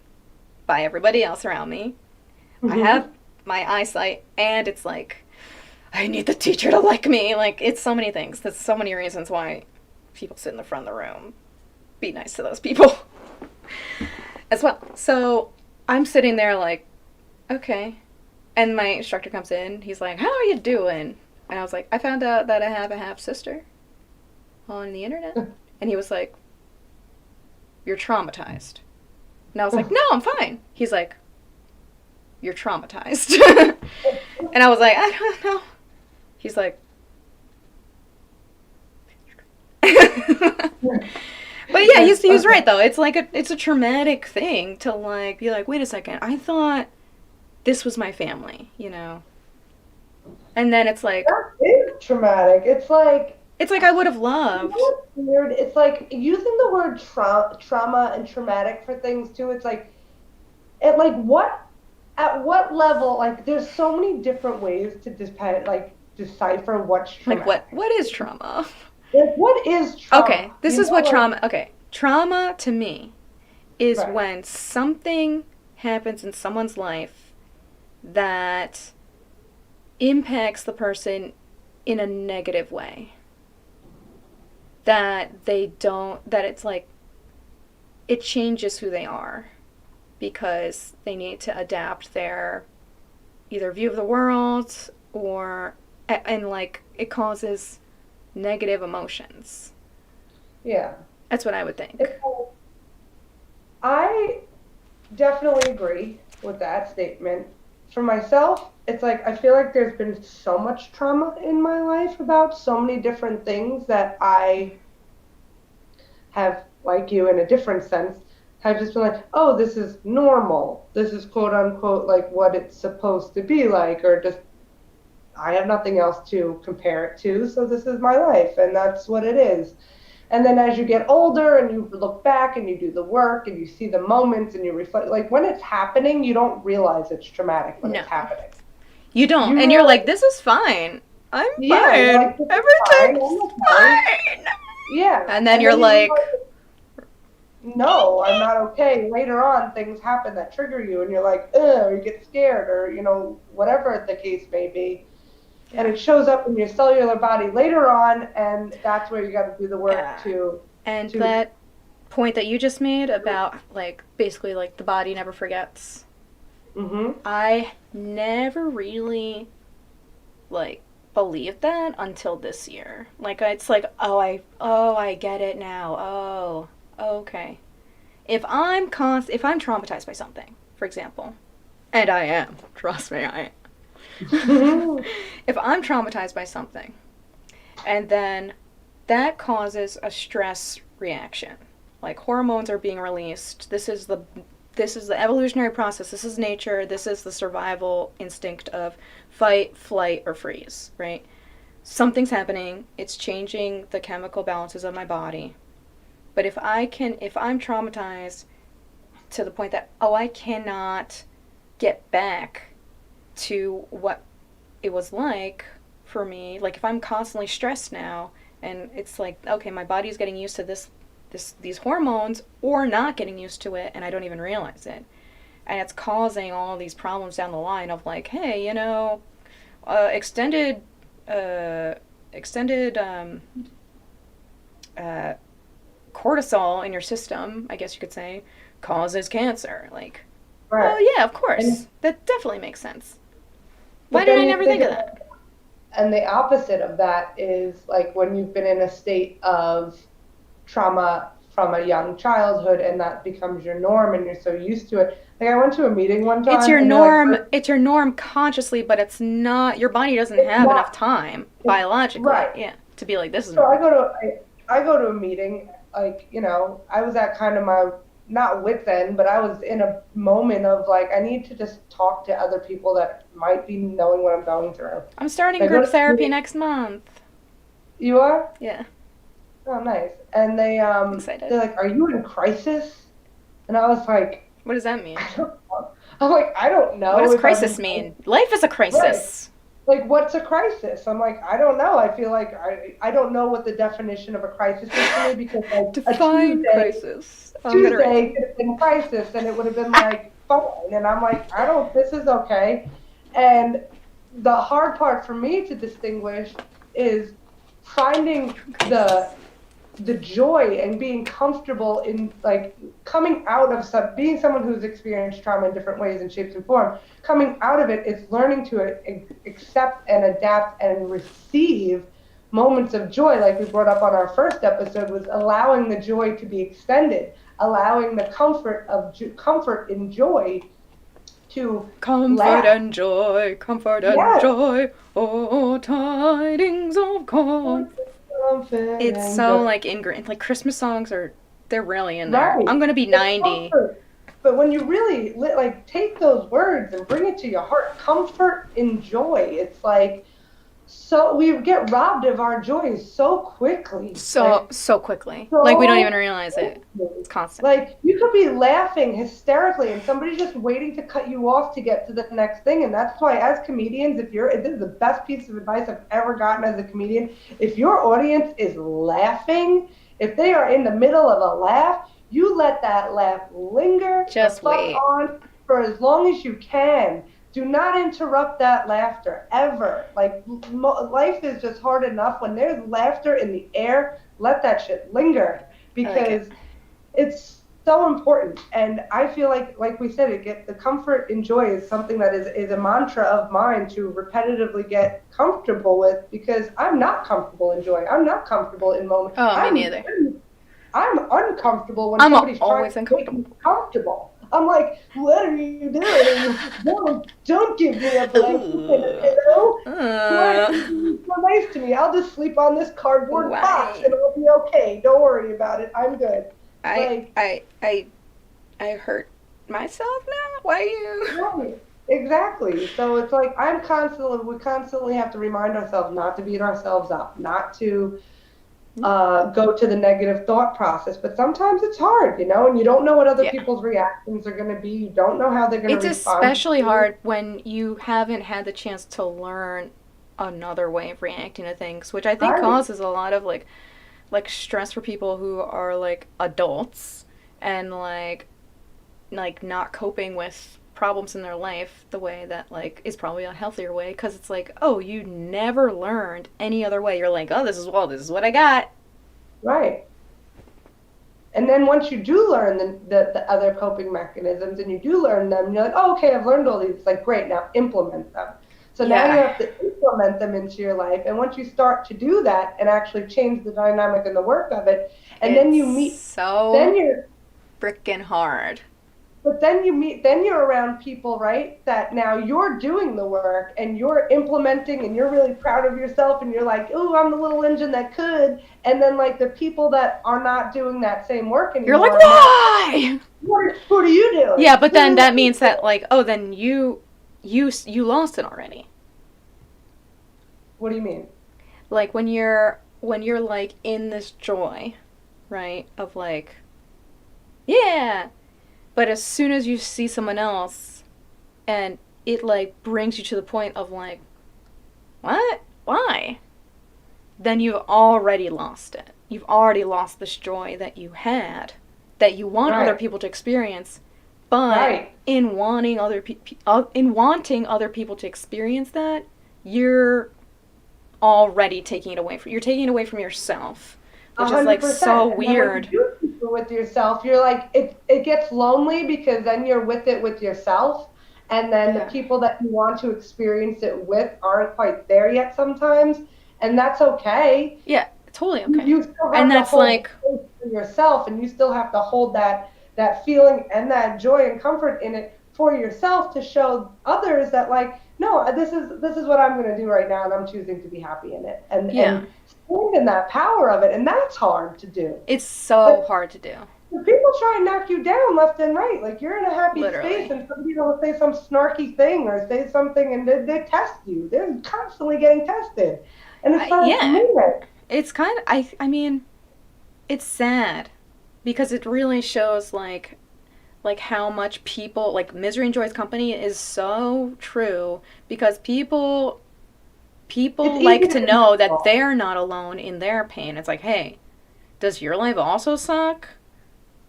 [SPEAKER 1] by everybody else around me. I have
[SPEAKER 2] Hmm.
[SPEAKER 1] my eyesight and it's like I need the teacher to like me. Like it's so many things. There's so many reasons why people sit in the front of the room. Be nice to those people as well. So I'm sitting there like, okay. And my instructor comes in. He's like, "How are you doing?" And I was like, "I found out that I have a half sister on the internet." And he was like, "You're traumatized." And I was like, "No, I'm fine." He's like, "You're traumatized." And I was like, "I don't know." He's like, but yeah, he's
[SPEAKER 2] Okay.
[SPEAKER 1] right though. It's a traumatic thing to like be like, wait a second, I thought this was my family. And then
[SPEAKER 2] That is traumatic.
[SPEAKER 1] it's like I would have
[SPEAKER 2] You know
[SPEAKER 1] loved.
[SPEAKER 2] what's weird? It's like using the word trauma and traumatic for things too. It's like, at what level, like, there's so many different ways to decipher what's
[SPEAKER 1] Like
[SPEAKER 2] traumatic.
[SPEAKER 1] what is trauma?
[SPEAKER 2] Like, what is
[SPEAKER 1] Okay,
[SPEAKER 2] trauma?
[SPEAKER 1] this
[SPEAKER 2] You
[SPEAKER 1] is
[SPEAKER 2] know,
[SPEAKER 1] what
[SPEAKER 2] like,
[SPEAKER 1] trauma. Okay, trauma to me is
[SPEAKER 2] right.
[SPEAKER 1] when something happens in someone's life that impacts the person in a negative way. That it's like it changes who they are because they need to adapt their either view of the world or and like it causes negative emotions.
[SPEAKER 2] Yeah.
[SPEAKER 1] That's what I would think.
[SPEAKER 2] It's, I definitely agree with that statement. For myself, it's like I feel like there's been so much trauma in my life about so many different things that I have, like you in a different sense, have just been like, oh, this is normal. This is quote unquote like what it's supposed to be like, or just I have nothing else to compare it to, so this is my life, and that's what it is. And then as you get older and you look back and you do the work and you see the moments and you reflect, like when it's happening, you don't realize it's traumatic when
[SPEAKER 1] No,
[SPEAKER 2] it's happening.
[SPEAKER 1] you don't,
[SPEAKER 2] You
[SPEAKER 1] and you're like,
[SPEAKER 2] realize,
[SPEAKER 1] this is fine. I'm
[SPEAKER 2] yeah, you're
[SPEAKER 1] fine.
[SPEAKER 2] like, this is fine,
[SPEAKER 1] Everything's
[SPEAKER 2] I'm okay.
[SPEAKER 1] fine.
[SPEAKER 2] Yeah.
[SPEAKER 1] And then
[SPEAKER 2] And
[SPEAKER 1] you're
[SPEAKER 2] then you
[SPEAKER 1] like,
[SPEAKER 2] realize, no, I'm not okay. Later on, things happen that trigger you, and you're like, ugh, or you get scared, or, whatever the case may be. And
[SPEAKER 1] yeah,
[SPEAKER 2] it shows up in your cellular body later on, and that's where you got to do the work
[SPEAKER 1] yeah.
[SPEAKER 2] to,
[SPEAKER 1] And
[SPEAKER 2] to,
[SPEAKER 1] point that you just made about like basically like the body never forgets.
[SPEAKER 2] Mm-hmm.
[SPEAKER 1] I never really like believed that until this year. Like it's like, oh I get it now. Oh, okay. If I'm traumatized by something, for example, and I am, trust me, I am. If I'm traumatized by something, and then that causes a stress reaction, like hormones are being released. This is the evolutionary process. This is nature. This is the survival instinct of fight, flight, or freeze, right? Something's happening. It's changing the chemical balances of my body. But if I'm traumatized to the point that, oh, I cannot get back to what it was like for me, like if I'm constantly stressed now, and it's like, okay, my body's getting used to these hormones or not getting used to it, and I don't even realize it. And it's causing all these problems down the line of like, hey, extended uh, extended uh, cortisol in your system, I guess you could say, causes cancer. Like,
[SPEAKER 2] Right.
[SPEAKER 1] well, yeah, of
[SPEAKER 2] And
[SPEAKER 1] course. That definitely makes sense. Why
[SPEAKER 2] but
[SPEAKER 1] did
[SPEAKER 2] then
[SPEAKER 1] I
[SPEAKER 2] you
[SPEAKER 1] never
[SPEAKER 2] think
[SPEAKER 1] think of
[SPEAKER 2] of,
[SPEAKER 1] that?
[SPEAKER 2] and the opposite of that is like when you've been in a state of trauma from a young childhood and that becomes your norm and you're so used to it. Like I went to a meeting one
[SPEAKER 1] It's
[SPEAKER 2] time
[SPEAKER 1] your
[SPEAKER 2] and they're like,
[SPEAKER 1] norm. It's your norm consciously, but it's not. Your body doesn't
[SPEAKER 2] it's
[SPEAKER 1] have enough
[SPEAKER 2] not,
[SPEAKER 1] time
[SPEAKER 2] it's
[SPEAKER 1] biologically,
[SPEAKER 2] right.
[SPEAKER 1] yeah, to be like this is
[SPEAKER 2] So
[SPEAKER 1] normal.
[SPEAKER 2] I go to a meeting, like, I was at kind of my, not wits end, but I was in a moment of like, I need to just talk to other people that might be knowing what I'm going through.
[SPEAKER 1] I'm starting
[SPEAKER 2] So I go
[SPEAKER 1] group
[SPEAKER 2] to the
[SPEAKER 1] therapy
[SPEAKER 2] meeting,
[SPEAKER 1] next month.
[SPEAKER 2] you are?
[SPEAKER 1] Yeah,
[SPEAKER 2] Oh, nice. And
[SPEAKER 1] excited.
[SPEAKER 2] they're like, "Are you in crisis?" And I was like,
[SPEAKER 1] What does that mean?
[SPEAKER 2] I don't know. I'm like, I don't
[SPEAKER 1] What
[SPEAKER 2] know
[SPEAKER 1] does
[SPEAKER 2] if I'm
[SPEAKER 1] crisis
[SPEAKER 2] in
[SPEAKER 1] mean?
[SPEAKER 2] crisis.
[SPEAKER 1] Life is a
[SPEAKER 2] Right.
[SPEAKER 1] crisis.
[SPEAKER 2] Like, what's a crisis? I'm like, I don't know. I feel like I don't know what the definition of a crisis is for me because like a
[SPEAKER 1] Define crisis. Oh, I'm gonna write
[SPEAKER 2] Tuesday
[SPEAKER 1] down.
[SPEAKER 2] could have been crisis and it would have been like fine. And I'm like, I don't, this is okay. And the hard part for me to distinguish is finding the joy and being comfortable in like coming out of some being someone who's experienced trauma in different ways and shapes and form coming out of it is learning to accept and adapt and receive moments of joy like we brought up on our first episode was allowing the joy to be extended, allowing the comfort in joy to
[SPEAKER 1] Comfort
[SPEAKER 2] last.
[SPEAKER 1] and joy, comfort and
[SPEAKER 2] Yes.
[SPEAKER 1] joy, oh tidings of God.
[SPEAKER 2] Comfort
[SPEAKER 1] It's
[SPEAKER 2] and
[SPEAKER 1] so
[SPEAKER 2] joy.
[SPEAKER 1] like ingrained. Like Christmas songs they're really in there.
[SPEAKER 2] Right.
[SPEAKER 1] I'm gonna be
[SPEAKER 2] It's
[SPEAKER 1] 90.
[SPEAKER 2] comfort. But when you really like take those words and bring it to your heart, comfort and joy, it's like so we get robbed of our joy so quickly. Like
[SPEAKER 1] So quickly. Like we don't even
[SPEAKER 2] so
[SPEAKER 1] realize it.
[SPEAKER 2] quickly.
[SPEAKER 1] It's constant.
[SPEAKER 2] Like you could be laughing hysterically and somebody's just waiting to cut you off to get to the next thing. And that's why as comedians, if this is the best piece of advice I've ever gotten as a comedian, if your audience is laughing, if they are in the middle of a laugh, you let that laugh linger the
[SPEAKER 1] Just
[SPEAKER 2] fuck
[SPEAKER 1] wait.
[SPEAKER 2] on for as long as you can. Do not interrupt that laughter ever. Like life is just hard enough when there's laughter in the air. Let that shit linger
[SPEAKER 1] I like it.
[SPEAKER 2] because it's so important. And I feel like we said, the comfort and joy is something that is a mantra of mine to repetitively get comfortable with because I'm not comfortable in joy. I'm not comfortable in moments.
[SPEAKER 1] Oh, me
[SPEAKER 2] I'm
[SPEAKER 1] neither.
[SPEAKER 2] I'm uncomfortable when
[SPEAKER 1] I'm
[SPEAKER 2] somebody's trying
[SPEAKER 1] always
[SPEAKER 2] to make
[SPEAKER 1] uncomfortable.
[SPEAKER 2] me comfortable. I'm like, what are you doing? Don't give me a blanket and a
[SPEAKER 1] Ooh.
[SPEAKER 2] pillow. Why are
[SPEAKER 1] Uh,
[SPEAKER 2] you being so nice to me? I'll just sleep on this cardboard box
[SPEAKER 1] why?
[SPEAKER 2] and I'll be okay. Don't worry about it. I'm good.
[SPEAKER 1] I
[SPEAKER 2] Like,
[SPEAKER 1] I I I hurt myself now. Why you?
[SPEAKER 2] right. Exactly. So it's like we constantly have to remind ourselves not to beat ourselves up, not to go to the negative thought process. But sometimes it's hard, and you don't know what other
[SPEAKER 1] Yeah.
[SPEAKER 2] people's reactions are going to be. You don't know how they're going to
[SPEAKER 1] It's
[SPEAKER 2] respond to
[SPEAKER 1] especially
[SPEAKER 2] you.
[SPEAKER 1] hard when you haven't had the chance to learn another way of reacting to things, which I think
[SPEAKER 2] Right.
[SPEAKER 1] causes a lot of like stress for people who are like adults and like not coping with problems in their life the way that like is probably a healthier way because it's like, oh, you never learned any other way. You're like, oh, this is what I got.
[SPEAKER 2] Right. And then once you do learn the other coping mechanisms and you do learn them, you're like, oh, okay, I've learned all these. It's like, great, now implement them. So now you
[SPEAKER 1] Yeah.
[SPEAKER 2] have to implement them into your life. And once you start to do that and actually change the dynamic and the work of it, and then
[SPEAKER 1] It's
[SPEAKER 2] you meet,
[SPEAKER 1] so
[SPEAKER 2] then you're,
[SPEAKER 1] freaking hard.
[SPEAKER 2] but then you meet, then you're around people, right? That now you're doing the work and you're implementing and you're really proud of yourself and you're like, oh, I'm the little engine that could. And then like the people that are not doing that same work
[SPEAKER 1] You're like,
[SPEAKER 2] anymore, and now
[SPEAKER 1] why?
[SPEAKER 2] what are you
[SPEAKER 1] Yeah,
[SPEAKER 2] doing?
[SPEAKER 1] but
[SPEAKER 2] This
[SPEAKER 1] then
[SPEAKER 2] is
[SPEAKER 1] that
[SPEAKER 2] what you
[SPEAKER 1] means
[SPEAKER 2] do.
[SPEAKER 1] that like, oh, then you lost it already.
[SPEAKER 2] What do you mean?
[SPEAKER 1] Like when you're like in this joy, right? Of like, yeah. But as soon as you see someone else and it like brings you to the point of like, what? Why? Then you've already lost it. You've already lost this joy that you had, that you want other
[SPEAKER 2] Right,
[SPEAKER 1] people to experience. But
[SPEAKER 2] right.
[SPEAKER 1] in wanting other people to experience that, you're already taking it away from you're taking it away from yourself, which is like so
[SPEAKER 2] 100%. And then when you
[SPEAKER 1] weird.
[SPEAKER 2] do keep it with yourself, you're like, it gets lonely because then you're with it with yourself. And then the
[SPEAKER 1] Yeah.
[SPEAKER 2] people that you want to experience it with aren't quite there yet sometimes. And that's okay.
[SPEAKER 1] Yeah, totally
[SPEAKER 2] you,
[SPEAKER 1] okay.
[SPEAKER 2] you still
[SPEAKER 1] And
[SPEAKER 2] have to
[SPEAKER 1] that's
[SPEAKER 2] hold
[SPEAKER 1] like,
[SPEAKER 2] space for yourself and you still have to hold that feeling and that joy and comfort in it for yourself to show others that like no, this is what I'm going to do right now and I'm choosing to be happy in it
[SPEAKER 1] yeah,
[SPEAKER 2] and stand in that power of it, and that's hard to do.
[SPEAKER 1] it's so
[SPEAKER 2] But
[SPEAKER 1] hard to do.
[SPEAKER 2] people try and knock you down left and right, like you're in a happy space
[SPEAKER 1] Literally.
[SPEAKER 2] and somebody will say some snarky thing or say something and they test you, they're constantly getting tested, and it's like
[SPEAKER 1] Yeah,
[SPEAKER 2] man.
[SPEAKER 1] it's kind of I mean, it's sad because it really shows like how much people like misery enjoys company is so true because
[SPEAKER 2] It's
[SPEAKER 1] people
[SPEAKER 2] easy
[SPEAKER 1] like
[SPEAKER 2] to
[SPEAKER 1] to know that
[SPEAKER 2] control.
[SPEAKER 1] they're not alone in their pain. It's like, hey, does your life also suck?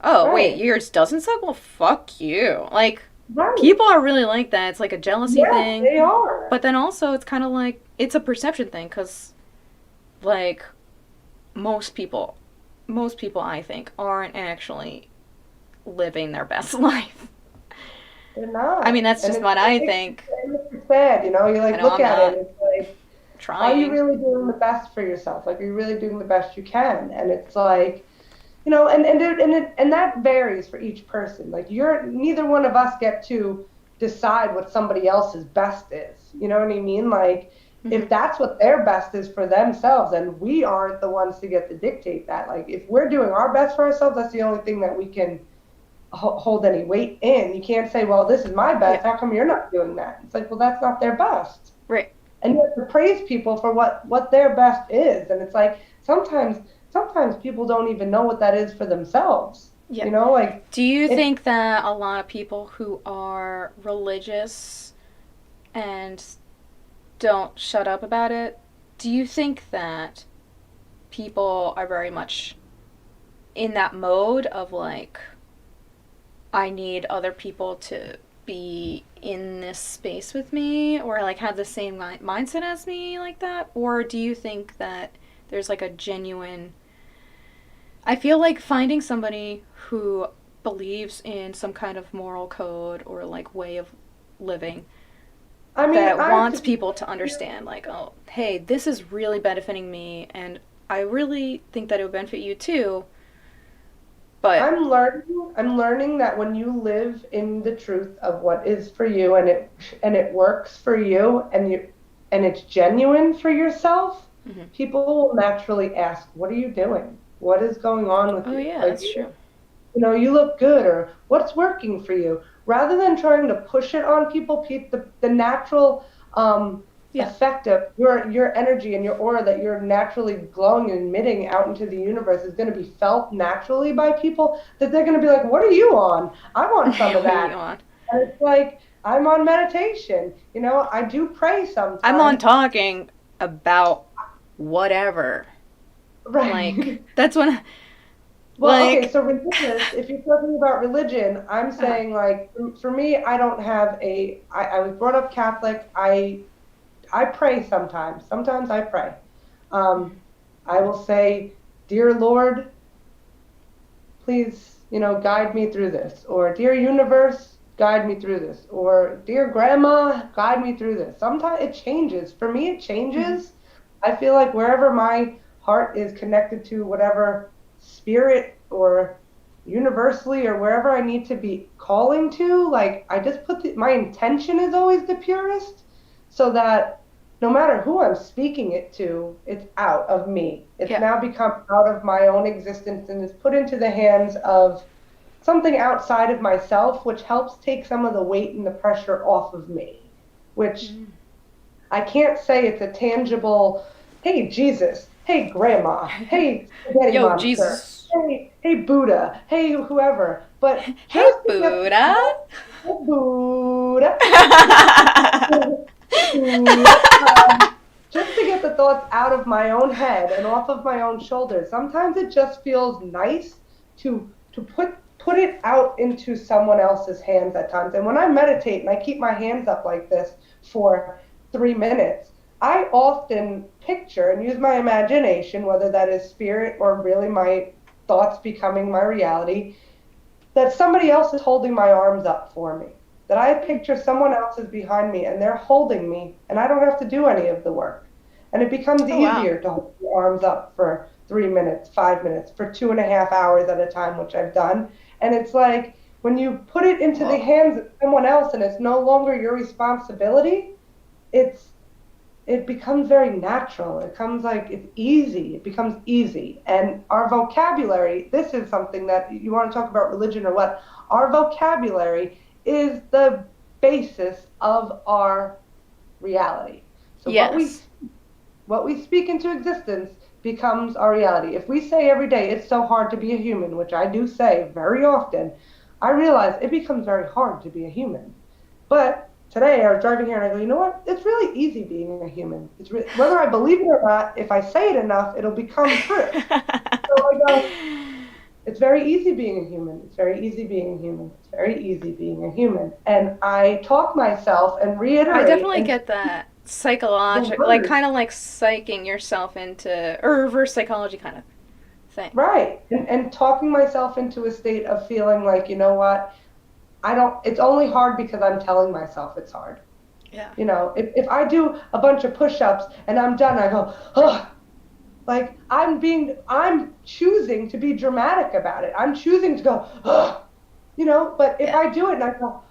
[SPEAKER 1] Oh, wait,
[SPEAKER 2] Right.
[SPEAKER 1] yours doesn't suck? Well, fuck you. Like,
[SPEAKER 2] Right.
[SPEAKER 1] people are really like that. It's like a jealousy
[SPEAKER 2] Yes,
[SPEAKER 1] thing.
[SPEAKER 2] they are.
[SPEAKER 1] But then also, it's kind of like, it's a perception thing because, like, most people, most people, I think, aren't actually living their best life.
[SPEAKER 2] They're
[SPEAKER 1] I mean,
[SPEAKER 2] not.
[SPEAKER 1] that's
[SPEAKER 2] And
[SPEAKER 1] just
[SPEAKER 2] it's
[SPEAKER 1] what
[SPEAKER 2] it
[SPEAKER 1] I
[SPEAKER 2] makes
[SPEAKER 1] think.
[SPEAKER 2] you sad, you know? You
[SPEAKER 1] I
[SPEAKER 2] like
[SPEAKER 1] know
[SPEAKER 2] look
[SPEAKER 1] I'm
[SPEAKER 2] at it
[SPEAKER 1] not
[SPEAKER 2] and it's like, are you
[SPEAKER 1] trying.
[SPEAKER 2] really doing the best for yourself? Like, are you really doing the best you can? And it's like, you know, and that varies for each person. Like you're neither one of us get to decide what somebody else's best is. You know what I mean? Like
[SPEAKER 1] Hmm.
[SPEAKER 2] if that's what their best is for themselves, and we aren't the ones to get to dictate that. Like if we're doing our best for ourselves, that's the only thing that we can hold any weight in. You can't say, well, this is my
[SPEAKER 1] Yeah,
[SPEAKER 2] best. How come you're not doing that? It's like, well, that's not their best.
[SPEAKER 1] right.
[SPEAKER 2] And you have to praise people for what their best is. And it's like sometimes people don't even know what that is for themselves.
[SPEAKER 1] Yeah.
[SPEAKER 2] You know, like
[SPEAKER 1] Do you
[SPEAKER 2] it's
[SPEAKER 1] think that a lot of people who are religious and don't shut up about it, do you think that people are very much in that mode of like, I need other people to be in this space with me or like have the same mindset as me like that? Or do you think that there's like a genuine. I feel like finding somebody who believes in some kind of moral code or like way of living
[SPEAKER 2] I mean,
[SPEAKER 1] that
[SPEAKER 2] I
[SPEAKER 1] wants
[SPEAKER 2] to be
[SPEAKER 1] people to understand like, oh, hey, this is really benefiting me and I really think that it would benefit you too, but
[SPEAKER 2] I'm learning that when you live in the truth of what is for you and it works for you and it's genuine for yourself,
[SPEAKER 1] mhm.
[SPEAKER 2] people will naturally ask, what are you doing? What is going on with
[SPEAKER 1] Oh
[SPEAKER 2] you?
[SPEAKER 1] yeah,
[SPEAKER 2] Like
[SPEAKER 1] that's true.
[SPEAKER 2] you look good, or what's working for you, rather than trying to push it on people. The natural
[SPEAKER 1] Yeah.
[SPEAKER 2] effect of your energy and your aura that you're naturally glowing and emitting out into the universe is going to be felt naturally by people, that they're going to be like, what are you on? I want some of
[SPEAKER 1] What are you
[SPEAKER 2] that.
[SPEAKER 1] on?
[SPEAKER 2] And it's like, I'm on meditation, I do pray
[SPEAKER 1] I'm on
[SPEAKER 2] sometimes.
[SPEAKER 1] talking about whatever. Like
[SPEAKER 2] Right.
[SPEAKER 1] that's when
[SPEAKER 2] Well, okay,
[SPEAKER 1] like
[SPEAKER 2] so religious, if you're talking about religion, I'm
[SPEAKER 1] uh
[SPEAKER 2] saying like for me, I don't have I was brought up Catholic. I pray sometimes. Sometimes I pray. Um, I will say, Dear Lord, please, guide me through this, or dear universe, guide me through this, or dear grandma, guide me through this. Sometimes it changes. For me, it
[SPEAKER 1] Mm-hmm.
[SPEAKER 2] changes. I feel like wherever my heart is connected to whatever spirit or universally or wherever I need to be calling to, like I just my intention is always the purest so that no matter who I'm speaking it to, it's out of me. It's
[SPEAKER 1] Yeah.
[SPEAKER 2] now become out of my own existence and is put into the hands of something outside of myself, which helps take some of the weight and the pressure off of me, which
[SPEAKER 1] Mm.
[SPEAKER 2] I can't say it's a tangible, hey, Jesus, hey, grandma, hey, spaghetti
[SPEAKER 1] Yo,
[SPEAKER 2] monster,
[SPEAKER 1] Jesus.
[SPEAKER 2] hey, Buddha, hey, whoever, but
[SPEAKER 1] Hey,
[SPEAKER 2] just to get the
[SPEAKER 1] Buddha.
[SPEAKER 2] thought, oh, Buddha, Buddha, just to get the thoughts out of my own head and off of my own shoulders. Sometimes it just feels nice to put it out into someone else's hands at times. And when I meditate and I keep my hands up like this for 3 minutes, I often picture and use my imagination, whether that is spirit or really my thoughts becoming my reality, that somebody else is holding my arms up for me. That I picture someone else is behind me and they're holding me and I don't have to do any of the work. And it becomes
[SPEAKER 1] Oh, wow.
[SPEAKER 2] easier to hold the arms up for 3 minutes, 5 minutes, for 2.5 hours at a time, which I've done. And it's like when you put it into the
[SPEAKER 1] Whoa.
[SPEAKER 2] hands of someone else and it's no longer your responsibility, it's it becomes very natural. It comes like it's easy. It becomes easy. And our vocabulary, this is something that you want to talk about religion or what? Our vocabulary is the basis of our reality. So
[SPEAKER 1] Yes.
[SPEAKER 2] what we speak into existence becomes our reality. If we say every day it's so hard to be a human, which I do say very often, I realize it becomes very hard to be a human. But today I was driving here and I go, you know what? It's really easy being a human. Whether I believe it or not, if I say it enough, it'll become true. So I go, it's very easy being a human. It's very easy being a human. It's very easy being a human. And I talk myself and
[SPEAKER 1] I
[SPEAKER 2] reiterate
[SPEAKER 1] definitely
[SPEAKER 2] and
[SPEAKER 1] get that
[SPEAKER 2] the
[SPEAKER 1] psychological, like
[SPEAKER 2] words.
[SPEAKER 1] kind of like psyching yourself into, or reverse psychology kind of thing.
[SPEAKER 2] Right. And talking myself into a state of feeling like, you know what? I don't, it's only hard because I'm telling myself it's hard.
[SPEAKER 1] Yeah.
[SPEAKER 2] If I do a bunch of push-ups and I'm done, I go, oh, like I'm choosing to be dramatic about it. I'm choosing to go, oh, but if
[SPEAKER 1] Yeah.
[SPEAKER 2] I do it and I go,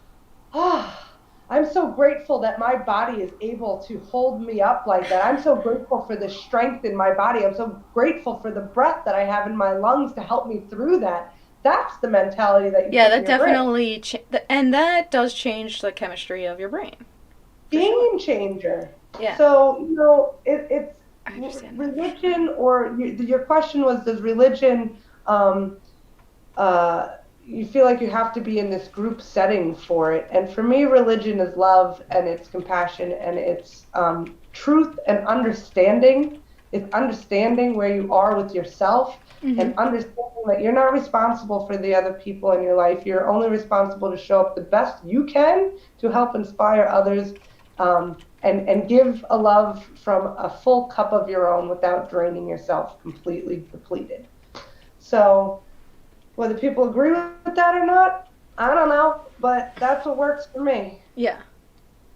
[SPEAKER 2] ah, I'm so grateful that my body is able to hold me up like that. I'm so grateful for the strength in my body. I'm so grateful for the breath that I have in my lungs to help me through that. That's the mentality that you
[SPEAKER 1] Yeah,
[SPEAKER 2] put in
[SPEAKER 1] that
[SPEAKER 2] your brain.
[SPEAKER 1] definitely, and that does change the chemistry of your brain, for sure.
[SPEAKER 2] Game changer.
[SPEAKER 1] Yeah,
[SPEAKER 2] So, it's
[SPEAKER 1] I understand that for sure.
[SPEAKER 2] religion, or your question was, does religion you feel like you have to be in this group setting for it. And for me, religion is love and it's compassion and it's truth and understanding. It's understanding where you are with yourself
[SPEAKER 1] Mm-hmm.
[SPEAKER 2] and understanding that you're not responsible for the other people in your life. You're only responsible to show up the best you can to help inspire others, and give a love from a full cup of your own without draining yourself completely depleted. So, whether people agree with that or not, I don't know, but that's what works for me.
[SPEAKER 1] Yeah,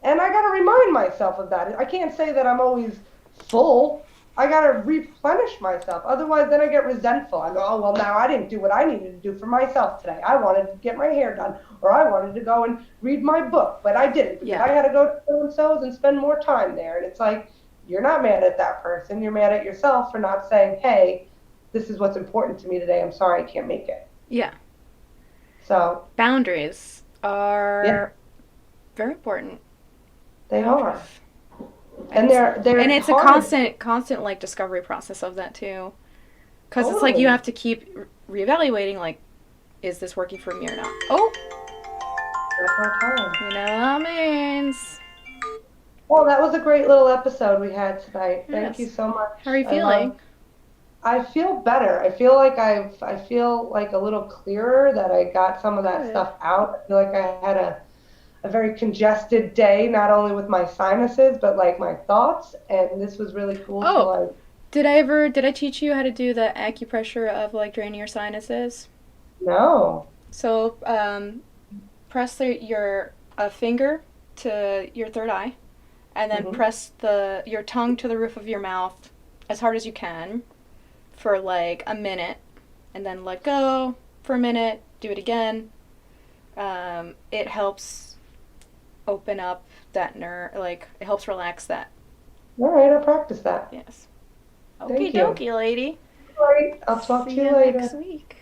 [SPEAKER 2] And I got to remind myself of that. I can't say that I'm always full. I got to replenish myself. Otherwise, then I get resentful. I go, oh, well, now I didn't do what I needed to do for myself today. I wanted to get my hair done, or I wanted to go and read my book, but I didn't because
[SPEAKER 1] yeah,
[SPEAKER 2] I had to go to so and so's and spend more time there. And it's like, you're not mad at that person. You're mad at yourself for not saying, hey, this is what's important to me today. I'm sorry I can't make it.
[SPEAKER 1] yeah.
[SPEAKER 2] So,
[SPEAKER 1] Boundaries
[SPEAKER 2] yeah,
[SPEAKER 1] are very important.
[SPEAKER 2] they are.
[SPEAKER 1] Boundaries.
[SPEAKER 2] And
[SPEAKER 1] It's and
[SPEAKER 2] they're
[SPEAKER 1] it's a
[SPEAKER 2] hard.
[SPEAKER 1] constant like discovery process of that too. Because it's like you have
[SPEAKER 2] Totally.
[SPEAKER 1] to keep reevaluating, like, is this working for me or not? Oh,
[SPEAKER 2] That's our time.
[SPEAKER 1] you know what that means.
[SPEAKER 2] Well, that was a great little episode we had tonight. Thank you
[SPEAKER 1] Yes.
[SPEAKER 2] so
[SPEAKER 1] How are
[SPEAKER 2] much.
[SPEAKER 1] you feeling?
[SPEAKER 2] I feel better. I feel like a little clearer that I got some of that
[SPEAKER 1] Good.
[SPEAKER 2] stuff out. I feel like I had a very congested day, not only with my sinuses, but like my thoughts. And this was really cool to
[SPEAKER 1] Oh, did I teach you how to do the acupressure of like draining your sinuses?
[SPEAKER 2] No.
[SPEAKER 1] So press your a finger to your third eye, and then
[SPEAKER 2] Hmm.
[SPEAKER 1] press your tongue to the roof of your mouth as hard as you can for like a minute, and then let go for a minute. Do it again. It helps open up that nerve. Like it helps relax that.
[SPEAKER 2] All right, I'll practice that.
[SPEAKER 1] Yes. Okie
[SPEAKER 2] Thank you.
[SPEAKER 1] dokie, lady.
[SPEAKER 2] All right, I'll talk to
[SPEAKER 1] See
[SPEAKER 2] you
[SPEAKER 1] you next
[SPEAKER 2] later.
[SPEAKER 1] week.